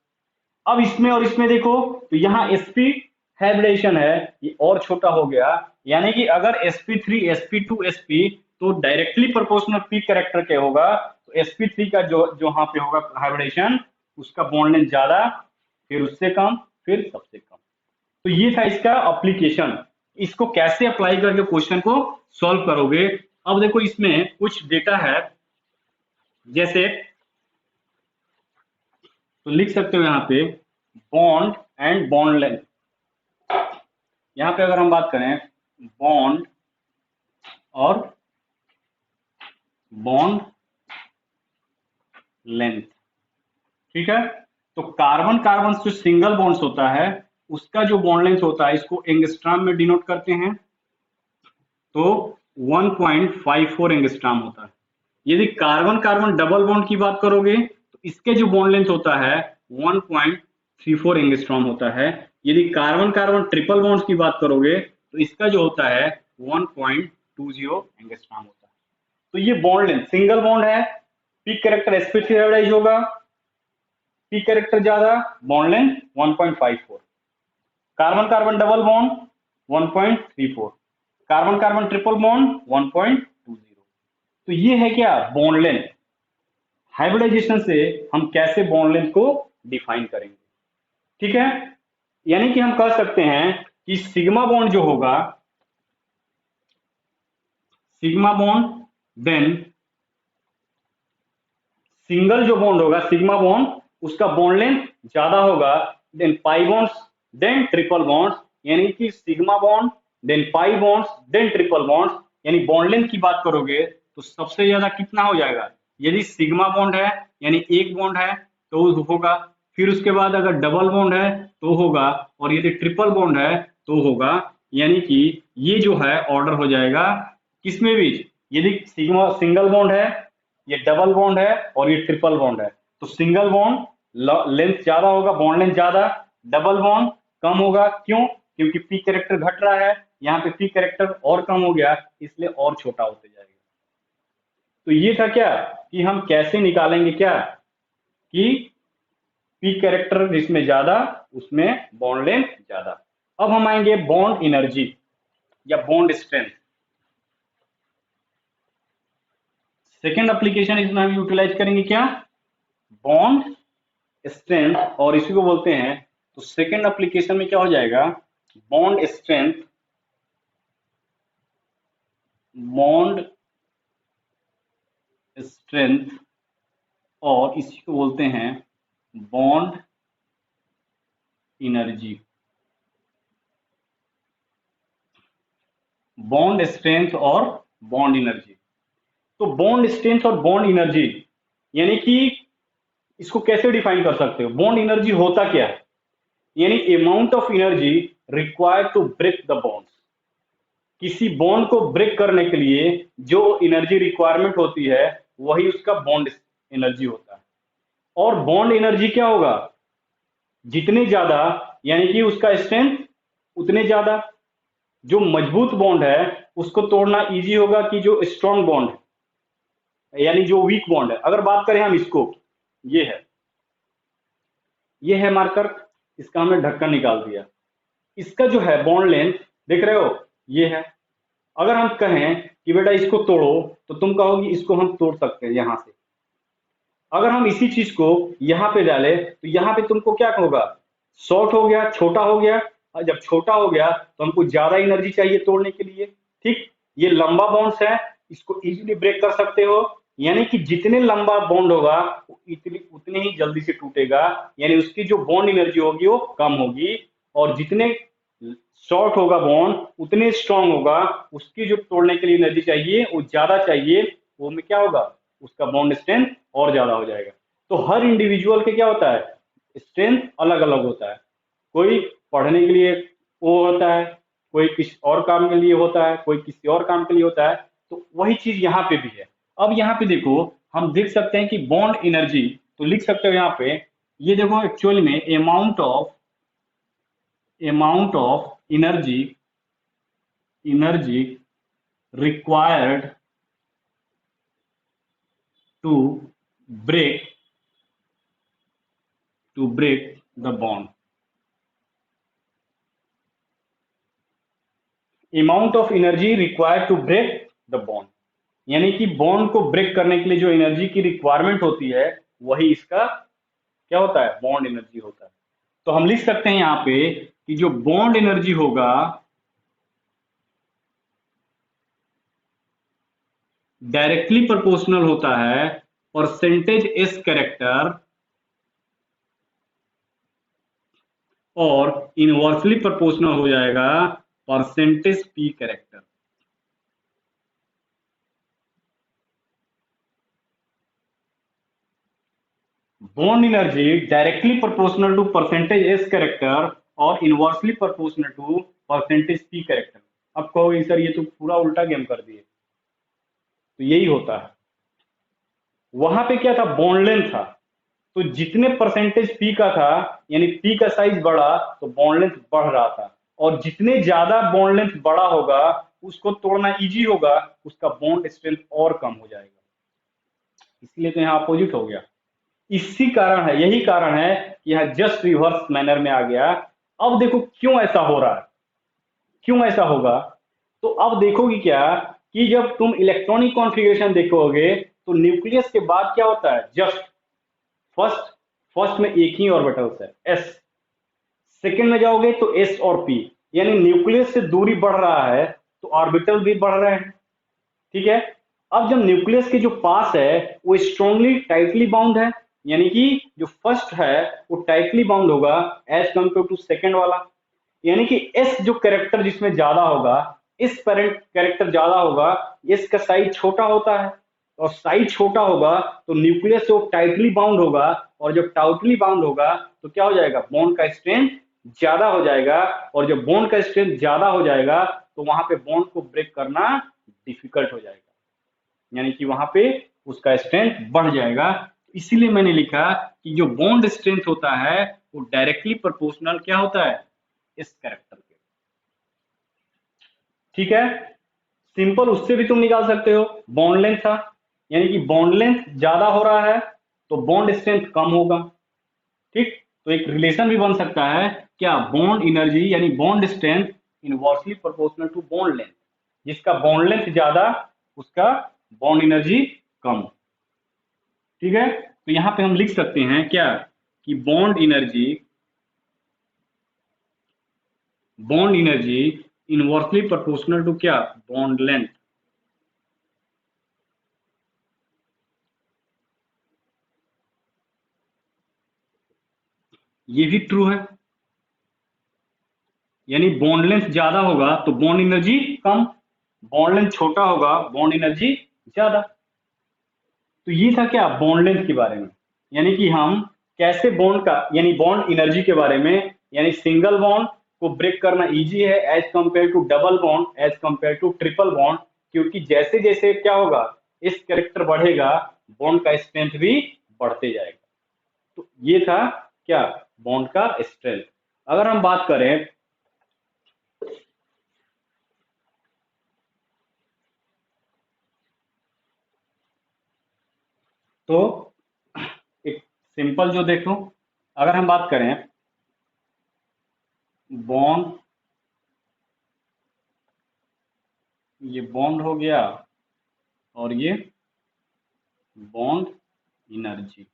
अब इसमें और इसमें देखो, तो यहाँ sp हाइब्रिडाइजेशन है, ये और छोटा हो गया, यानी कि अगर sp3 sp2 sp तो डायरेक्टली प्रोपोर्शनल p कैरेक्टर के होगा, तो sp3 का जो जो यहाँ पे होगा हाइब्रिडाइजेशन, उसका बॉन्ड लेंथ ज्यादा, फिर उससे कम, फिर सबसे कम। तो ये था इसका एप्लीकेशन। इसको कैसे अप्लाई करके क्वेश्चन को सॉल्व करोगे। अब देखो इसमें कुछ डेटा है, जैसे तो लिख सकते हो यहाँ पे बॉन्ड एंड बॉन्ड लेंथ। यहाँ पे अगर हम बात करें बॉन्ड और बॉन्ड लेंथ, ठीक है। तो कार्बन कार्बन जो सिंगल बॉन्ड्स होता है उसका जो बॉन्ड लेंथ होता है, इसको एंगस्ट्रॉम में डिनोट करते हैं, तो 1.54 एंगस्ट्रॉम होता है। यदि कार्बन कार्बन डबल बॉन्ड की बात करोगे तो इसके जो बॉन्ड लेंथ होता है 1.34 एंगस्ट्रॉम होता है। यदि कार्बन कार्बन ट्रिपल बॉन्ड की बात करोगे तो इसका जो होता है 1.20 एंगस्ट्रॉम होता है। तो ये बॉन्ड लेंथ, सिंगल बॉन्ड है, पी कैरेक्टर sp3 हाइब्रिडाइज होगा, पी कैरेक्टर ज्यादा, bond length 1.54। Carbon carbon double bond 1.34, carbon carbon triple bond 1.20। तो ये है क्या, बॉन्ड लेंथ। हाइब्रिडाइजेशन से हम कैसे बॉन्ड लेंथ को डिफाइन करेंगे, ठीक है। यानी कि हम कह सकते हैं कि सिग्मा बॉन्ड जो होगा, सिग्मा बॉन्ड देन सिंगल जो बॉन्ड होगा सिग्मा बॉन्ड, उसका बॉन्ड लेंथ ज्यादा होगा then pi bonds then triple bonds, यानी कि sigma bond then pi bonds then triple bonds. यानी बॉन्ड लेंथ की बात करोगे तो सबसे ज्यादा कितना हो जाएगा, यदि सिग्मा बॉन्ड है यानी एक बॉन्ड है तो होगा, फिर उसके बाद अगर डबल बॉन्ड है तो होगा, और यदि ट्रिपल बॉन्ड है तो होगा। यानी कि ये जो है ऑर्डर हो जाएगा किसमें भी, यदि सिग्मा सिंगल बॉन्ड है, ये डबल बॉन्ड है और ये ट्रिपल बॉन्ड है, तो सिंगल बॉन्ड लेंथ ज्यादा होगा, बॉन्ड लेंथ ज्यादा, डबल बॉन्ड कम होगा। क्यों, क्योंकि पी कैरेक्टर घट रहा है, यहाँ पे पी कैरेक्टर और कम हो गया, इसलिए और छोटा होते जाएगा। तो ये था क्या कि हम कैसे निकालेंगे क्या, कि पी कैरेक्टर जिसमें ज्यादा उसमें बॉन्ड लेंथ ज्यादा। अब हम आएंगे बॉन्ड एनर्जी या बॉन्ड स्ट्रेंथ। सेकेंड एप्लीकेशन इसमें हम यूटिलाइज करेंगे क्या, बॉन्ड स्ट्रेंथ, और इसी को बोलते हैं, तो सेकेंड एप्लीकेशन में क्या हो जाएगा, बॉन्ड स्ट्रेंथ, बॉन्ड स्ट्रेंथ, और इसी को बोलते हैं बॉन्ड एनर्जी। बॉन्ड स्ट्रेंथ और बॉन्ड एनर्जी। तो बॉन्ड स्ट्रेंथ और बॉन्ड एनर्जी यानी कि इसको कैसे डिफाइन कर सकते हो, बॉन्ड एनर्जी होता क्या है, यानी amount of energy required to break the bonds. किसी बॉन्ड को ब्रेक करने के लिए जो एनर्जी रिक्वायरमेंट होती है वही उसका बॉन्ड एनर्जी होता है। और बॉन्ड एनर्जी क्या होगा, जितने ज्यादा यानी कि उसका स्ट्रेंथ उतने ज्यादा। जो मजबूत बॉन्ड है उसको तोड़ना इजी होगा कि जो स्ट्रॉन्ग बॉन्ड है, यानी जो वीक बॉन्ड है। अगर बात करें हम इसको, ये है मार्कर, इसका हमने ढक्कन निकाल दिया। इसका जो है बॉन्ड लेंथ देख रहे हो, ये है। अगर हम कहें कि बेटा इसको तोड़ो तो तुम कहोगी इसको हम तोड़ सकते हैं यहां से। अगर हम इसी चीज को यहाँ पे डाले तो यहाँ पे तुमको क्या होगा, शॉर्ट हो गया, छोटा हो गया। और जब छोटा हो गया तो हमको ज्यादा एनर्जी चाहिए तोड़ने के लिए, ठीक। ये लंबा बॉन्ड्स है इसको इजीली ब्रेक कर सकते हो। यानी कि जितने लंबा बॉन्ड होगा इतनी उतने ही जल्दी से टूटेगा, यानी उसकी जो बॉन्ड एनर्जी होगी वो कम होगी। और जितने शॉर्ट होगा बॉन्ड उतने स्ट्रांग होगा, उसकी जो तोड़ने के लिए एनर्जी चाहिए वो ज्यादा चाहिए, वो में क्या होगा, उसका बॉन्ड स्ट्रेंथ और ज्यादा हो जाएगा। तो हर इंडिविजुअल के क्या होता है, स्ट्रेंथ अलग अलग होता है। कोई पढ़ने के लिए वो होता है, कोई किसी और काम के लिए होता है, कोई किसी और काम के लिए होता है। तो वही चीज यहाँ पे भी है। अब यहाँ पे देखो, हम देख सकते हैं कि बॉन्ड एनर्जी, तो लिख सकते हो यहाँ पे, ये देखो एक्चुअल में amount of energy required to break the bond, amount of energy required to break the bond, यानी कि बॉन्ड को ब्रेक करने के लिए जो एनर्जी की रिक्वायरमेंट होती है वही इसका क्या होता है, बॉन्ड एनर्जी होता है। तो हम लिख सकते हैं यहाँ पे कि जो बॉन्ड एनर्जी होगा डायरेक्टली प्रोपोर्शनल होता है परसेंटेज एस कैरेक्टर और इनवर्सली प्रोपोर्शनल हो जाएगा percentage p character. Bond energy directly proportional to percentage s character और inversely proportional to percentage p character. अब कहोगे सर ये तो पूरा उल्टा गेम कर दिए, तो यही होता है। वहां पे क्या था, बॉन्ड लेंथ था, तो जितने परसेंटेज पी का था, यानी पी का साइज बढ़ा तो बॉन्ड लेंथ बढ़ रहा था। और जितने ज्यादा बॉन्ड लेंथ बड़ा होगा उसको तोड़ना इजी होगा, उसका बॉन्ड स्ट्रेंथ और कम हो जाएगा। इसलिए तो यहाँ अपोजिट हो गया। इसी कारण है, यही कारण है कि यहाँ जस्ट रिवर्स मैनर में आ गया। अब देखो क्यों ऐसा हो रहा है, क्यों ऐसा होगा। तो अब देखोगे क्या कि जब तुम इलेक्ट्रॉनिक कॉन्फ़िगरेशन देखोगे तो न्यूक्लियस के बाद क्या होता है, जस्ट फर्स्ट फर्स्ट में एक ही ऑर्बिटल्स है एस, सेकंड में जाओगे तो एस और पी, यानी न्यूक्लियस से दूरी बढ़ रहा है तो ऑर्बिटल भी बढ़ रहे हैं। ठीक है। अब जब न्यूक्लियस के जो पास है वो स्ट्रांगली टाइटली बाउंड है, यानी कि जो फर्स्ट है वो टाइटली बाउंड होगा एज कंपेयर टू सेकंड वाला। यानी कि एस जो कैरेक्टर जिसमें ज्यादा होगा, इस कैरेक्टर ज्यादा होगा, एस का साइज छोटा होता है, और साइज छोटा होगा तो न्यूक्लियस से वो टाइटली बाउंड होगा, और जब टाइटली बाउंड होगा तो क्या हो जाएगा, बॉन्ड का स्ट्रेंथ ज्यादा हो जाएगा। और जब बॉन्ड का स्ट्रेंथ ज्यादा हो जाएगा तो वहां पे बॉन्ड को ब्रेक करना डिफिकल्ट हो जाएगा, यानी कि वहां पे उसका स्ट्रेंथ बढ़ जाएगा। इसीलिए मैंने लिखा कि जो बॉन्ड स्ट्रेंथ होता है वो डायरेक्टली प्रोपोर्शनल क्या होता है, इस कैरेक्टर के। ठीक है। सिंपल उससे भी तुम निकाल सकते हो, बॉन्ड लेंथ था, यानी कि बॉन्ड लेंथ ज्यादा हो रहा है तो बॉन्ड स्ट्रेंथ कम होगा। ठीक। तो एक रिलेशन भी बन सकता है, क्या, बॉन्ड एनर्जी यानी bond strength inversely proportional to bond length, जिसका बॉन्ड लेंथ ज्यादा उसका बॉन्ड एनर्जी कम। ठीक है। तो यहां पे हम लिख सकते हैं क्या, कि bond energy inversely proportional to क्या, बॉन्ड लेंथ। ये भी ट्रू है, यानी बॉन्ड लेंथ ज्यादा होगा तो बॉन्ड एनर्जी कम, बॉन्ड लेंथ छोटा होगा बॉन्ड एनर्जी ज्यादा। तो ये था क्या, बॉन्ड लेंथ के बारे में, यानी कि हम कैसे बॉन्ड का यानी बॉन्ड एनर्जी के बारे में, यानी सिंगल बॉन्ड को ब्रेक करना इजी है as compare to double bond, as compare to triple bond, क्योंकि जैसे जैसे क्या होगा, इस कैरेक्टर बढ़ेगा बॉन्ड का स्ट्रेंथ भी बढ़ते जाएगा। तो ये था क्या, बॉन्ड का स्ट्रेंथ। अगर हम बात करें तो एक सिंपल जो देखो, अगर हम बात करें बॉन्ड, ये बॉन्ड हो गया और ये बॉन्ड एनर्जी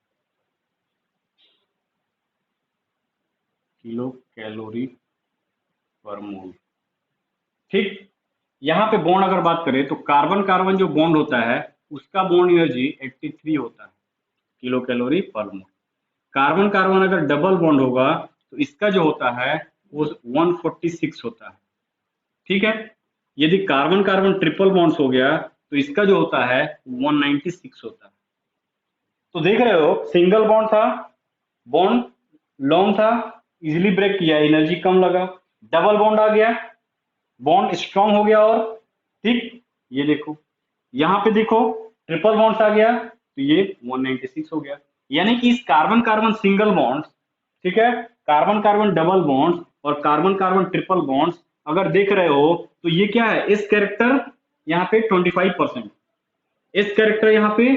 किलो कैलोरी पर मोल। ठीक। यहाँ पे बॉन्ड अगर बात करें तो कार्बन कार्बन जो बॉन्ड होता है उसका बॉन्ड एनर्जी 83 होता है किलो कैलोरी पर मोल। कार्बन कार्बन अगर डबल बॉन्ड होगा तो इसका जो होता है वो 146 होता है। ठीक है, यदि कार्बन कार्बन ट्रिपल बॉन्ड्स हो गया तो इसका जो होता है 196 होता है। तो देख रहे हो, सिंगल बॉन्ड था, बॉन्ड लॉन्ग था, इजीली ब्रेक किया, एनर्जी कम लगा। डबल बॉन्ड आ गया, बॉन्ड स्ट्रांग हो गया। और ठीक, ये देखो यहाँ पे देखो ट्रिपल बॉन्ड्स आ गया तो ये 196 हो गया। यानी कि इस कार्बन कार्बन सिंगल बॉन्ड्स, ठीक है, कार्बन कार्बन डबल बॉन्ड्स और कार्बन कार्बन ट्रिपल बॉन्ड्स अगर देख रहे हो तो ये क्या है, इस कैरेक्टर यहाँ पे 25%, इस कैरेक्टर यहाँ पे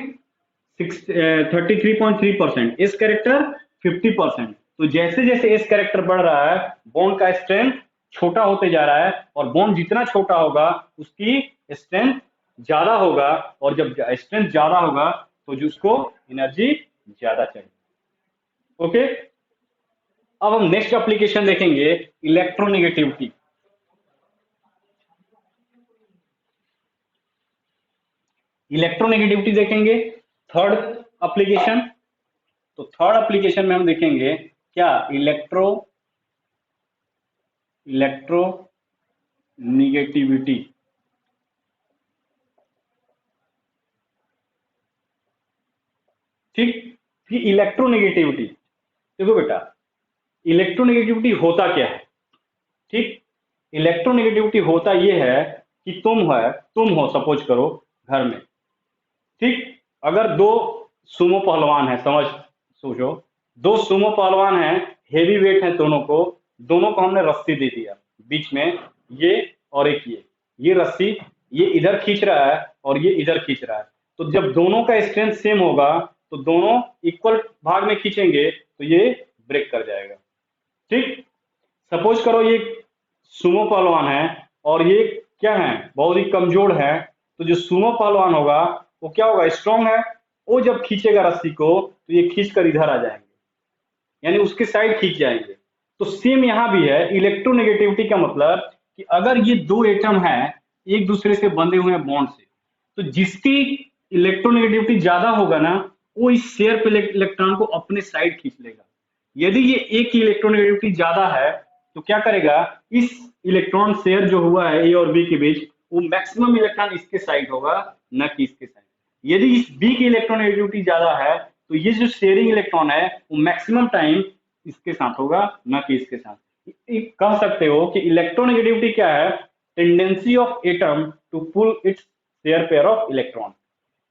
33.3%, इस कैरेक्टर 50%। तो जैसे जैसे इस कैरेक्टर बढ़ रहा है बॉन्ड का स्ट्रेंथ छोटा होते जा रहा है, और बॉन्ड जितना छोटा होगा उसकी स्ट्रेंथ ज्यादा होगा, और जब स्ट्रेंथ ज्यादा होगा तो जो उसको एनर्जी ज्यादा चाहिए। ओके, अब हम नेक्स्ट एप्लीकेशन देखेंगे, इलेक्ट्रोनेगेटिविटी। इलेक्ट्रोनेगेटिविटी देखेंगे थर्ड एप्लीकेशन। तो थर्ड एप्लीकेशन में हम देखेंगे क्या, इलेक्ट्रोनेगेटिविटी। ठीक, कि इलेक्ट्रोनेगेटिविटी, देखो बेटा इलेक्ट्रोनेगेटिविटी होता क्या है। ठीक, इलेक्ट्रोनेगेटिविटी होता ये है कि तुम हो सपोज करो घर में, ठीक, अगर दो सुमो पहलवान है, सोचो दो सुमो पहलवान हैं, हेवी वेट है दोनों को हमने रस्सी दे दिया, बीच में ये और एक ये रस्सी, ये इधर खींच रहा है और ये इधर खींच रहा है। तो जब दोनों का स्ट्रेंथ सेम होगा तो दोनों इक्वल भाग में खींचेंगे तो ये ब्रेक कर जाएगा। ठीक, सपोज करो ये सुमो पहलवान है और ये क्या है, बहुत ही कमजोर है। तो जो सुमो पहलवान होगा वो क्या होगा, स्ट्रांग है, वो जब खींचेगा रस्सी को तो ये खींच कर इधर आ जाएंगे, यानी उसके साइड खींच जाएंगे। तो सेम यहां भी है, इलेक्ट्रोनेगेटिविटी का मतलब कि अगर ये दो एटम है एक दूसरे से बंधे हुए हैं बॉन्ड से, तो जिसकी इलेक्ट्रोनेगेटिविटी ज्यादा होगा ना वो इस शेयर पे इलेक्ट्रॉन को अपने साइड खींच लेगा। यदि ये एक की इलेक्ट्रोनेगेटिविटी ज्यादा है तो क्या करेगा, इस इलेक्ट्रॉन शेयर जो हुआ है ए और बी के बीच, वो मैक्सिमम इलेक्ट्रॉन इसके साइड होगा, न कि इसके साइड। यदि इस बी की इलेक्ट्रोनेगेटिविटी ज्यादा है तो ये जो शेयरिंग इलेक्ट्रॉन है वो मैक्सिमम टाइम इसके साथ होगा, न कि इसके साथ। कह सकते हो कि इलेक्ट्रोनेगेटिविटी क्या है, tendency of atom to pull its share pair of electron,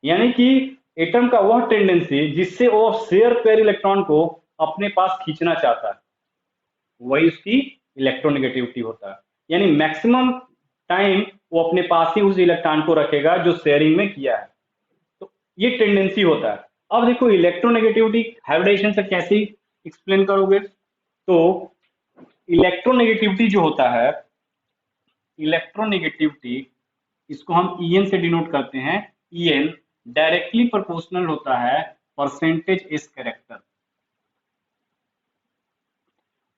यानी कि एटम का वह टेंडेंसी जिससे वो शेयर पेयर इलेक्ट्रॉन को अपने पास खींचना चाहता है, वही उसकी इलेक्ट्रोनेगेटिविटी होता है। यानी मैक्सिमम टाइम वो अपने पास ही उस इलेक्ट्रॉन को रखेगा जो शेयरिंग में किया है। तो ये टेंडेंसी होता है। अब देखो इलेक्ट्रोनेगेटिविटी हाइब्रिडेशन से कैसे एक्सप्लेन करोगे, तो इलेक्ट्रोनेगेटिविटी जो होता है, इलेक्ट्रोनेगेटिविटी इसको हम ईएन से डिनोट करते हैं। ईएन डायरेक्टली प्रोपोर्शनल होता है परसेंटेज एस कैरेक्टर।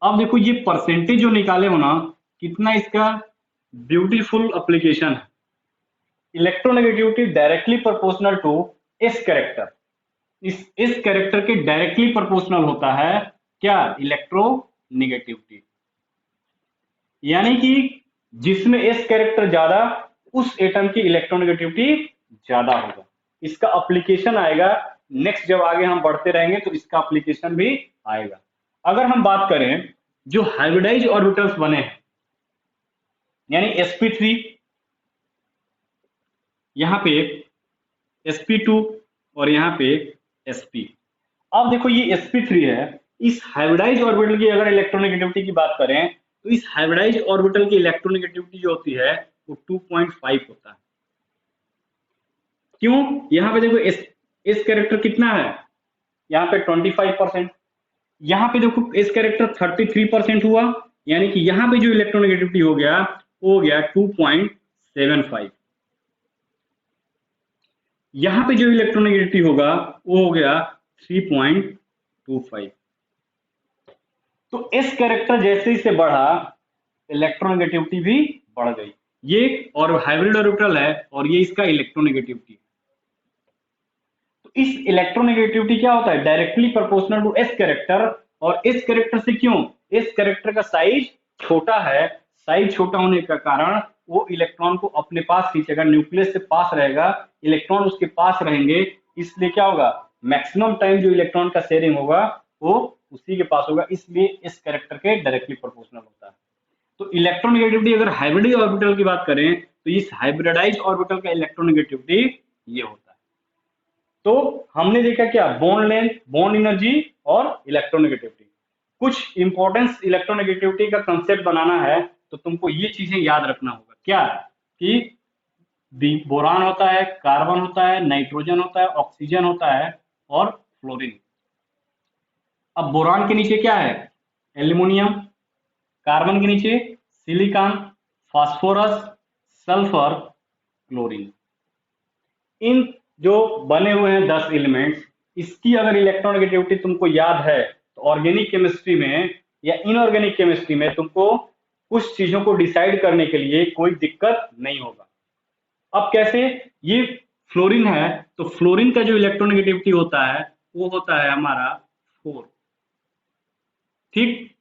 अब देखो ये परसेंटेज जो निकाले हो ना, कितना इसका ब्यूटीफुल एप्लीकेशन है। Electronegativity directly proportional to s character, इस कैरेक्टर के डायरेक्टली प्रोपोर्शनल होता है क्या, इलेक्ट्रोनेगेटिविटी। यानी कि जिसमें एस कैरेक्टर ज्यादा उस एटम की इलेक्ट्रोनेगेटिविटी ज्यादा होगा। इसका एप्लीकेशन आएगा नेक्स्ट, जब आगे हम बढ़ते रहेंगे तो इसका एप्लीकेशन भी आएगा। अगर हम बात करें जो हाइब्रिडाइज ऑर्बिटल्स बने हैं, यानी sp3, यहां पे sp2 और यहां पे sp। अब देखो ये sp3 है, इस हाइब्रिडाइज ऑर्बिटल की अगर इलेक्ट्रोनेगेटिविटी की बात करें तो इस हाइब्रिडाइज ऑर्बिटल की इलेक्ट्रोनेगेटिविटी जो होती है वो 2.5 होता है। क्यों, यहां पे देखो इस कैरेक्टर कितना है, यहाँ पे 25%, यहाँ पे देखो इस कैरेक्टर 33% हुआ, यानी कि यहाँ पे जो इलेक्ट्रोनेगेटिविटी हो गया वो हो गया 2.75। यहाँ पे जो इलेक्ट्रोनेगेटिविटी होगा वो हो गया 3.25। तो इस कैरेक्टर जैसे ही से बढ़ा इलेक्ट्रोनेगेटिविटी भी बढ़ गई। ये और हाइब्रिड ऑर्बिटल है और ये इसका इलेक्ट्रोनेगेटिविटी है। तो इस इलेक्ट्रोनेगेटिविटी क्या होता है, directly proportional to s character. और एस कैरेक्टर से क्यों, एस कैरेक्टर का साइज छोटा है, साइज छोटा होने का कारण वो इलेक्ट्रॉन को अपने पास खींचेगा, न्यूक्लियस से पास रहेगा, इलेक्ट्रॉन उसके पास रहेंगे, इसलिए क्या होगा, मैक्सिमम टाइम जो इलेक्ट्रॉन का शेयरिंग होगा वो उसी के पास होगा, इसलिए इस कैरेक्टर के डायरेक्टली प्रोपोर्शनल होता है। तो इलेक्ट्रोनेगेटिविटी अगर हाइब्रिड ऑर्बिटल की बात करें तो इस हाइब्रिडाइज ऑर्बिटल का इलेक्ट्रोनेगेटिविटी ये होता है। तो हमने देखा क्या, बॉन्ड लेंथ, बॉन्ड एनर्जी और इलेक्ट्रोनेगेटिविटी। कुछ इंपॉर्टेंस इलेक्ट्रोनेगेटिविटी का कंसेप्ट बनाना है तो तुमको ये चीजें याद रखना होगा, क्या कि बोरान होता है, कार्बन होता है, नाइट्रोजन होता है, ऑक्सीजन होता है और फ्लोरीन। अब बोरान के नीचे क्या है, एल्यूमिनियम, कार्बन के नीचे सिलिकॉन, फास्फोरस, सल्फर, क्लोरीन। इन जो बने हुए हैं 10 एलिमेंट्स, इसकी अगर इलेक्ट्रोनेगेटिविटी तुमको याद है तो ऑर्गेनिक केमिस्ट्री में या इनऑर्गेनिक केमिस्ट्री में तुमको कुछ चीजों को डिसाइड करने के लिए कोई दिक्कत नहीं होगा। अब कैसे, ये फ्लोरीन है तो फ्लोरीन का जो इलेक्ट्रोनेगेटिविटी होता है वो होता है हमारा 4, ठीक,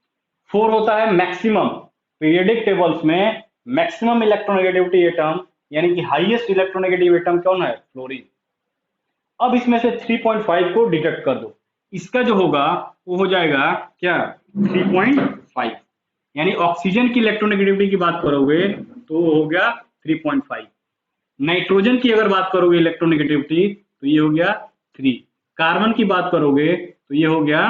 4 होता है मैक्सिमम। पीरियोडिक टेबल्स में मैक्सिमम इलेक्ट्रोनेगेटिविटी एटम यानी कि हाईएस्ट इलेक्ट्रोनेगेटिव एटम कौन है, फ्लोरीन। अब इसमें से 3.5 को डिडक्ट कर दो, इसका जो होगा वो हो जाएगा क्या, 3.5। यानी ऑक्सीजन की इलेक्ट्रोनेगेटिविटी की बात करोगे तो वो हो गया 3.5। नाइट्रोजन की अगर बात करोगे इलेक्ट्रोनेगेटिविटी तो ये हो गया 3। कार्बन की बात करोगे तो ये हो गया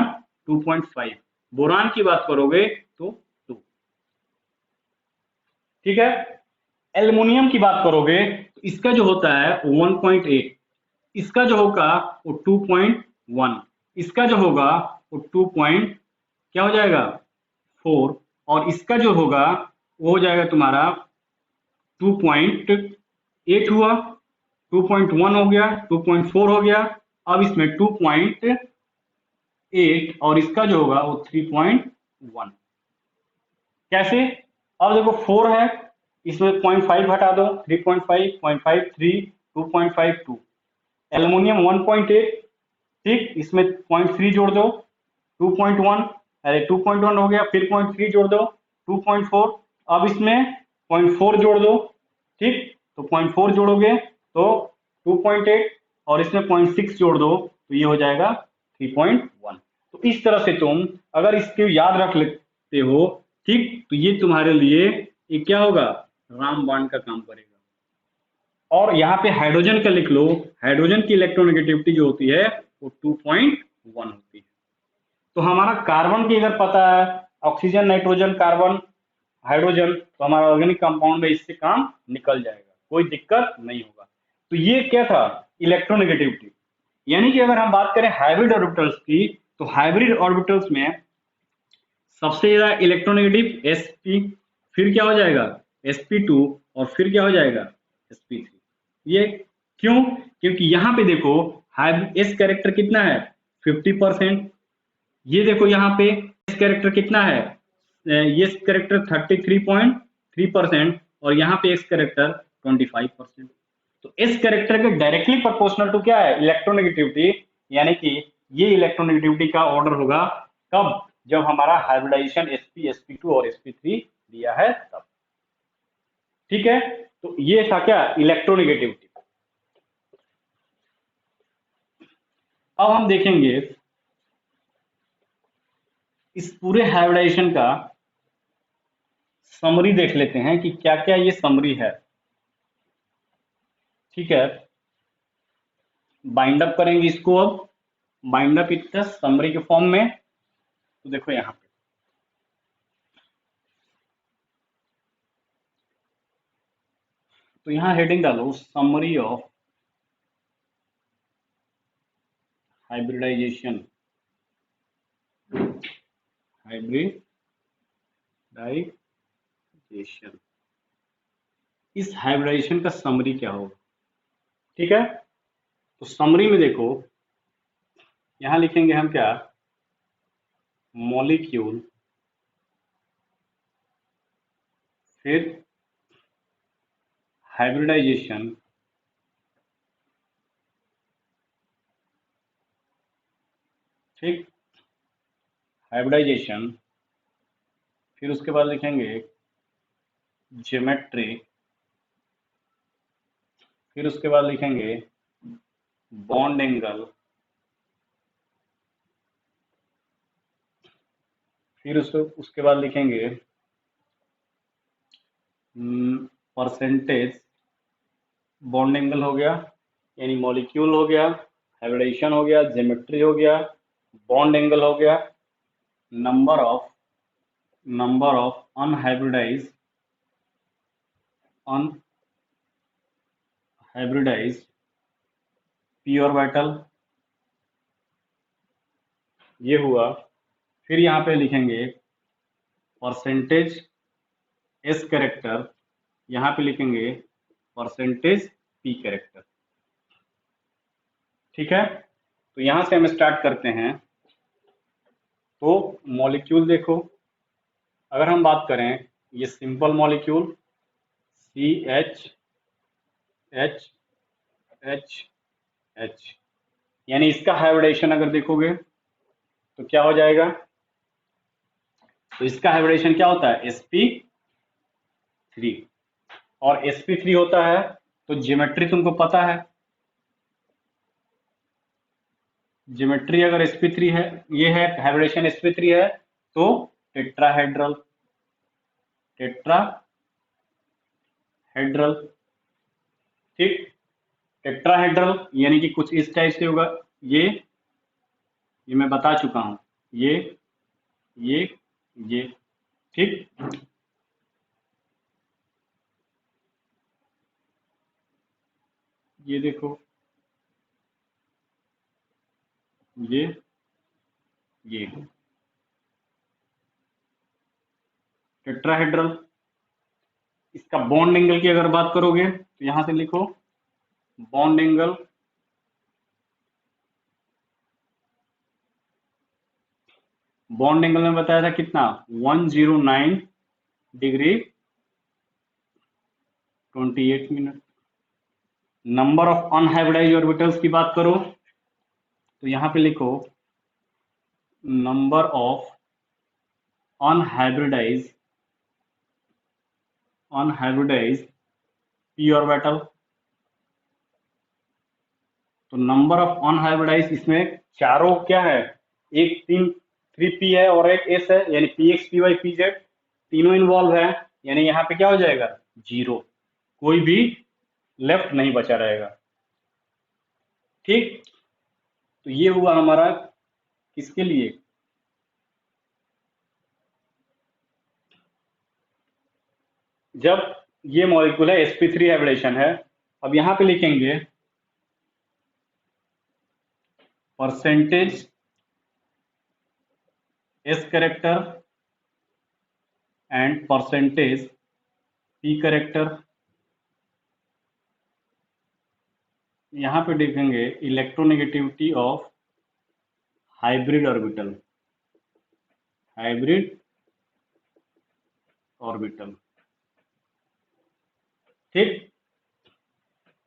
2.5। बोरान की बात करोगे तो 2, ठीक है। एल्युमिनियम की बात करोगे तो इसका जो होता है 1.8, इसका जो होगा वो 2.1, इसका जो होगा वो 2 क्या हो जाएगा 4, और इसका जो होगा वो हो जाएगा तुम्हारा 2.8 हुआ, 2.1 हो गया, 2.4 हो गया। अब इसमें 2.8 और इसका जो होगा वो 3.1। कैसे, अब देखो 4 है, इसमें 0.5 हटा दो, 3.5, 0.5 3, 2.5 2। एल्युमिनियम 1.8, ठीक, इसमें 0.3 जोड़ दो, 2.1, अरे 2.1 हो गया, फिर 0.3 जोड़ दो, 2.4। अब इसमें 0.4 जोड़ दो, ठीक, तो 0.4 जोड़ोगे तो 2.8 और इसमें 0.6 जोड़ दो तो ये हो जाएगा 3.1। तो इस तरह से तुम अगर इसके याद रख लेते हो, ठीक, तो ये तुम्हारे लिए ये क्या होगा, रामबाण का काम करेगा। और यहाँ पे हाइड्रोजन का लिख लो, हाइड्रोजन की इलेक्ट्रोनेगेटिविटी जो होती है वो 2.1 होती है। तो हमारा कार्बन की अगर पता है, ऑक्सीजन, नाइट्रोजन, कार्बन, हाइड्रोजन, तो हमारा ऑर्गेनिक कंपाउंड में इससे काम निकल जाएगा, कोई दिक्कत नहीं होगा। तो ये क्या था, इलेक्ट्रोनेगेटिविटी। यानी कि अगर हम बात करें हाइब्रिड ऑर्बिटल्स की तो हाइब्रिड ऑर्बिटल्स में सबसे ज्यादा इलेक्ट्रोनेगेटिव sp, फिर क्या हो जाएगा sp2, और फिर क्या हो जाएगा sp3। ये क्यों, क्योंकि यहाँ पे देखो एस कैरेक्टर कितना है 50%, ये देखो यहाँ पे एस कैरेक्टर कितना है, ये कैरेक्टर 33.3% और यहाँ पे एस कैरेक्टर 25%। तो एस कैरेक्टर के डायरेक्टली प्रोपोर्शनल टू क्या है, इलेक्ट्रोनेगेटिविटी। यानी कि ये इलेक्ट्रोनेगेटिविटी का ऑर्डर होगा कब, जब हमारा हाइब्रिडाइजेशन sp sp2 और sp3 दिया है तब, ठीक है। तो ये था क्या, इलेक्ट्रोनेगेटिविटी। अब हम देखेंगे इस पूरे हाइब्रिडाइजेशन का समरी, देख लेते हैं कि क्या क्या ये समरी है, ठीक है। बाइंड अप करेंगे इसको, अब बाइंड अप इतना समरी के फॉर्म में। तो देखो यहाँ पे तो यहाँ हेडिंग डालो समरी ऑफ हाइब्रिडाइजेशन, हाइब्रिडाइजेशन, इस हाइब्रिडाइजेशन का समरी क्या होगा, ठीक है। तो समरी में देखो यहाँ लिखेंगे हम क्या, मॉलिक्यूल, फिर हाइब्रिडाइजेशन ठीक, हाइब्रिडाइजेशन, फिर उसके बाद लिखेंगे ज्योमेट्री, फिर उसके बाद लिखेंगे बॉन्ड एंगल, फिर उसके बाद लिखेंगे परसेंटेज, बॉन्ड एंगल हो गया यानी मॉलिक्यूल हो गया, हाइब्रिडाइजेशन हो गया, ज्योमेट्री हो गया, बॉन्ड एंगल हो गया, number of unhybridised P orbital, ये हुआ। फिर यहाँ पे लिखेंगे परसेंटेज एस कैरेक्टर, यहाँ पे लिखेंगे परसेंटेज पी कैरेक्टर। ठीक है, तो यहाँ से हम स्टार्ट करते हैं। तो मॉलिक्यूल देखो, अगर हम बात करें ये simple molecule C H H H H, यानी इसका हाइब्रिडेशन अगर देखोगे तो क्या हो जाएगा, तो इसका हाइब्रिडेशन क्या होता है sp3, और sp3 होता है तो ज्योमेट्री तुमको पता है, ज्योमेट्री अगर sp3 है, ये है हाइब्रिडेशन sp3 है तो टेट्राहेड्रल, टेट्राहेड्रल ठीक, टेट्राहेड्रल यानी कि कुछ इस टाइप से होगा, ये मैं बता चुका हूं, ये ठीक। ये देखो ये टेट्राहेड्रल। इसका बॉन्ड एंगल की अगर बात करोगे तो यहां से लिखो बॉन्ड एंगल, बॉन्ड एंगल में बताया था कितना 109 degree 28 minute. Number of unhybridised orbitals की बात करो तो यहां पे लिखो number of unhybridised P orbital. तो नंबर ऑफ अनहाइब्रिडाइज्ड इसमें चारों क्या है, एक 3p है और एक s है, यानी px py pz तीनों इन्वॉल्व है, यानी यहाँ पे क्या हो जाएगा 0, कोई भी लेफ्ट नहीं बचा रहेगा। ठीक, तो ये हुआ हमारा किसके लिए, जब ये मॉलिक्यूल है sp3 हाइब्रिडेशन है। अब यहाँ पे लिखेंगे percentage s character and percentage p character. यहाँ पे देखेंगे इलेक्ट्रोनेगेटिविटी ऑफ हाइब्रिड ऑर्बिटल, ठीक।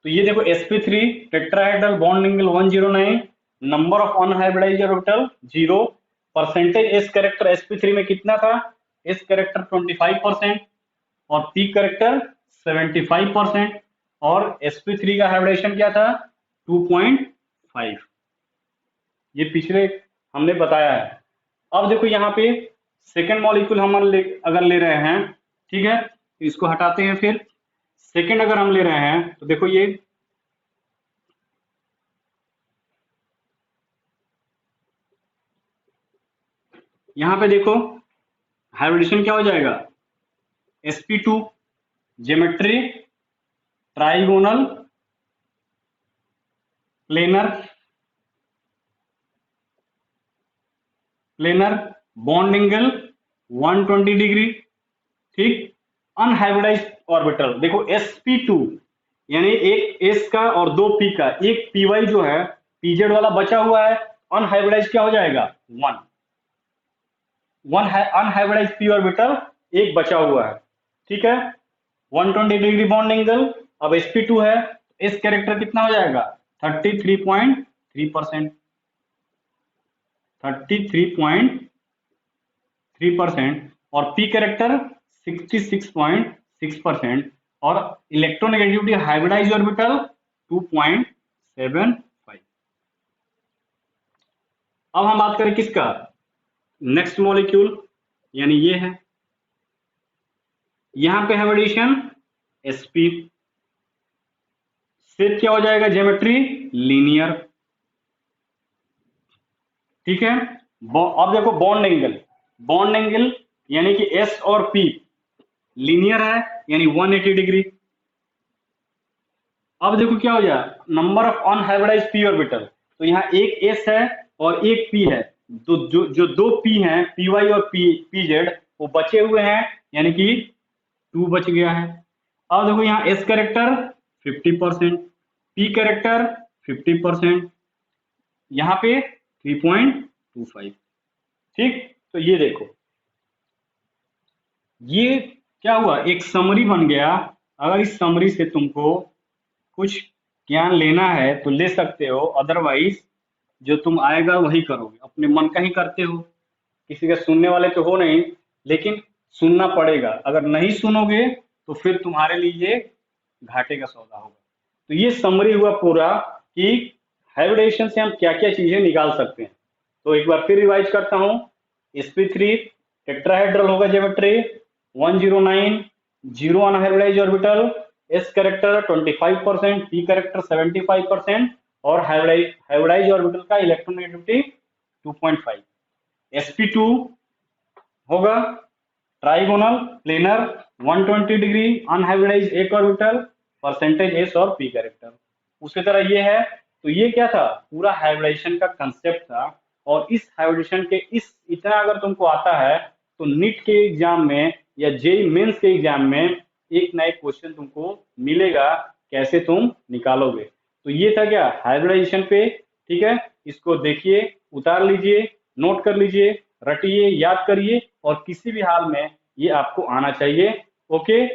तो ये देखो sp3 tetrahedral, bond angle 109, number of unhybridised orbital 0, percentage s character sp3 में कितना था, एस कैरेक्टर 25% और पी कैरेक्टर 75%, और sp3 का हाइब्रिडेशन क्या था 2.5, ये पिछले हमने बताया है। अब देखो यहाँ पे सेकेंड मॉलिक्यूल हम अगर ले रहे हैं, ठीक है, तो इसको हटाते हैं। फिर सेकेंड अगर हम ले रहे हैं तो देखो ये यहाँ पे देखो हाइब्रिडेशन क्या हो जाएगा sp2, geometry trigonal planar bond angle 120 degree, ठीक। अनहाइब्रिडाइज्ड ऑर्बिटल देखो sp2 यानी एक s का और दो p का, एक py जो है pz वाला बचा हुआ है, अनहाइब्रिडाइज्ड क्या हो जाएगा 1 अनहाइब्रिडाइज्ड p ऑर्बिटल एक बचा हुआ है, ठीक है। 120 डिग्री बॉन्ड एंगल अब sp2 है, एस कैरेक्टर कितना हो जाएगा 33.3%, 33.3%, और पी कैरेक्टर 66.6%, और इलेक्ट्रोनेगेटिविटी हाइब्रिडाइज ऑर्बिटल 2.75। अब हम बात करें किसका, नेक्स्ट मॉलिक्यूल, यानी ये है, यहां पे हाइब्रिडेशन sp, शेप क्या हो जाएगा ज्योमेट्री लीनियर, ठीक है। अब देखो बॉन्ड एंगल यानी कि S और P लीनियर है, यानी 180 डिग्री। अब देखो क्या हो जाए, number of unhybridised p orbital, तो यहाँ एक S है और एक P है, जो दो P हैं, py और pz, वो बचे हुए हैं, यानी कि 2 बच गया है। अब देखो यहाँ S कैरेक्टर 50%, P कैरेक्टर 50%, यहाँ पे 3.25, ठीक। तो ये देखो, ये क्या हुआ, एक समरी बन गया। अगर इस समरी से तुमको कुछ ज्ञान लेना है तो ले सकते हो, अदरवाइज जो तुम आएगा वही करोगे, अपने मन का ही करते हो, किसी का सुनने वाले तो हो नहीं, लेकिन सुनना पड़ेगा। अगर नहीं सुनोगे तो फिर तुम्हारे लिए ये घाटे का सौदा होगा। तो ये समरी हुआ पूरा कि हाइब्रिडेशन से हम क्या क्या चीजें निकाल सकते हैं। तो एक बार फिर रिवाइज करता हूं, sp3 टेट्राहेड्रल होगा geometry 109, 0 unhybridised orbital, s character 25%, p character 75%, और हाइब्रिडाइज्ड ऑर्बिटल का इलेक्ट्रोनेगेटिविटी 2.5। sp2 होगा ट्राइगोनल प्लेनर 120 डिग्री अनहाइब्रिडाइज्ड एक ऑर्बिटल, परसेंटेज s और p कैरेक्टर उसी तरह ये है। तो ये क्या था, पूरा हाइब्रिडेशन का कंसेप्ट था। और इस हाइब्रिडेशन के इतना अगर तुमको आता है तो नीट के एग्जाम में या जेई मेंस के एग्जाम में एक ना एक क्वेश्चन तुमको मिलेगा, कैसे तुम निकालोगे। तो ये था क्या हाइब्रिडाइजेशन पे, ठीक है। इसको देखिए, उतार लीजिए, नोट कर लीजिए, रटिए, याद करिए, और किसी भी हाल में ये आपको आना चाहिए। ओके।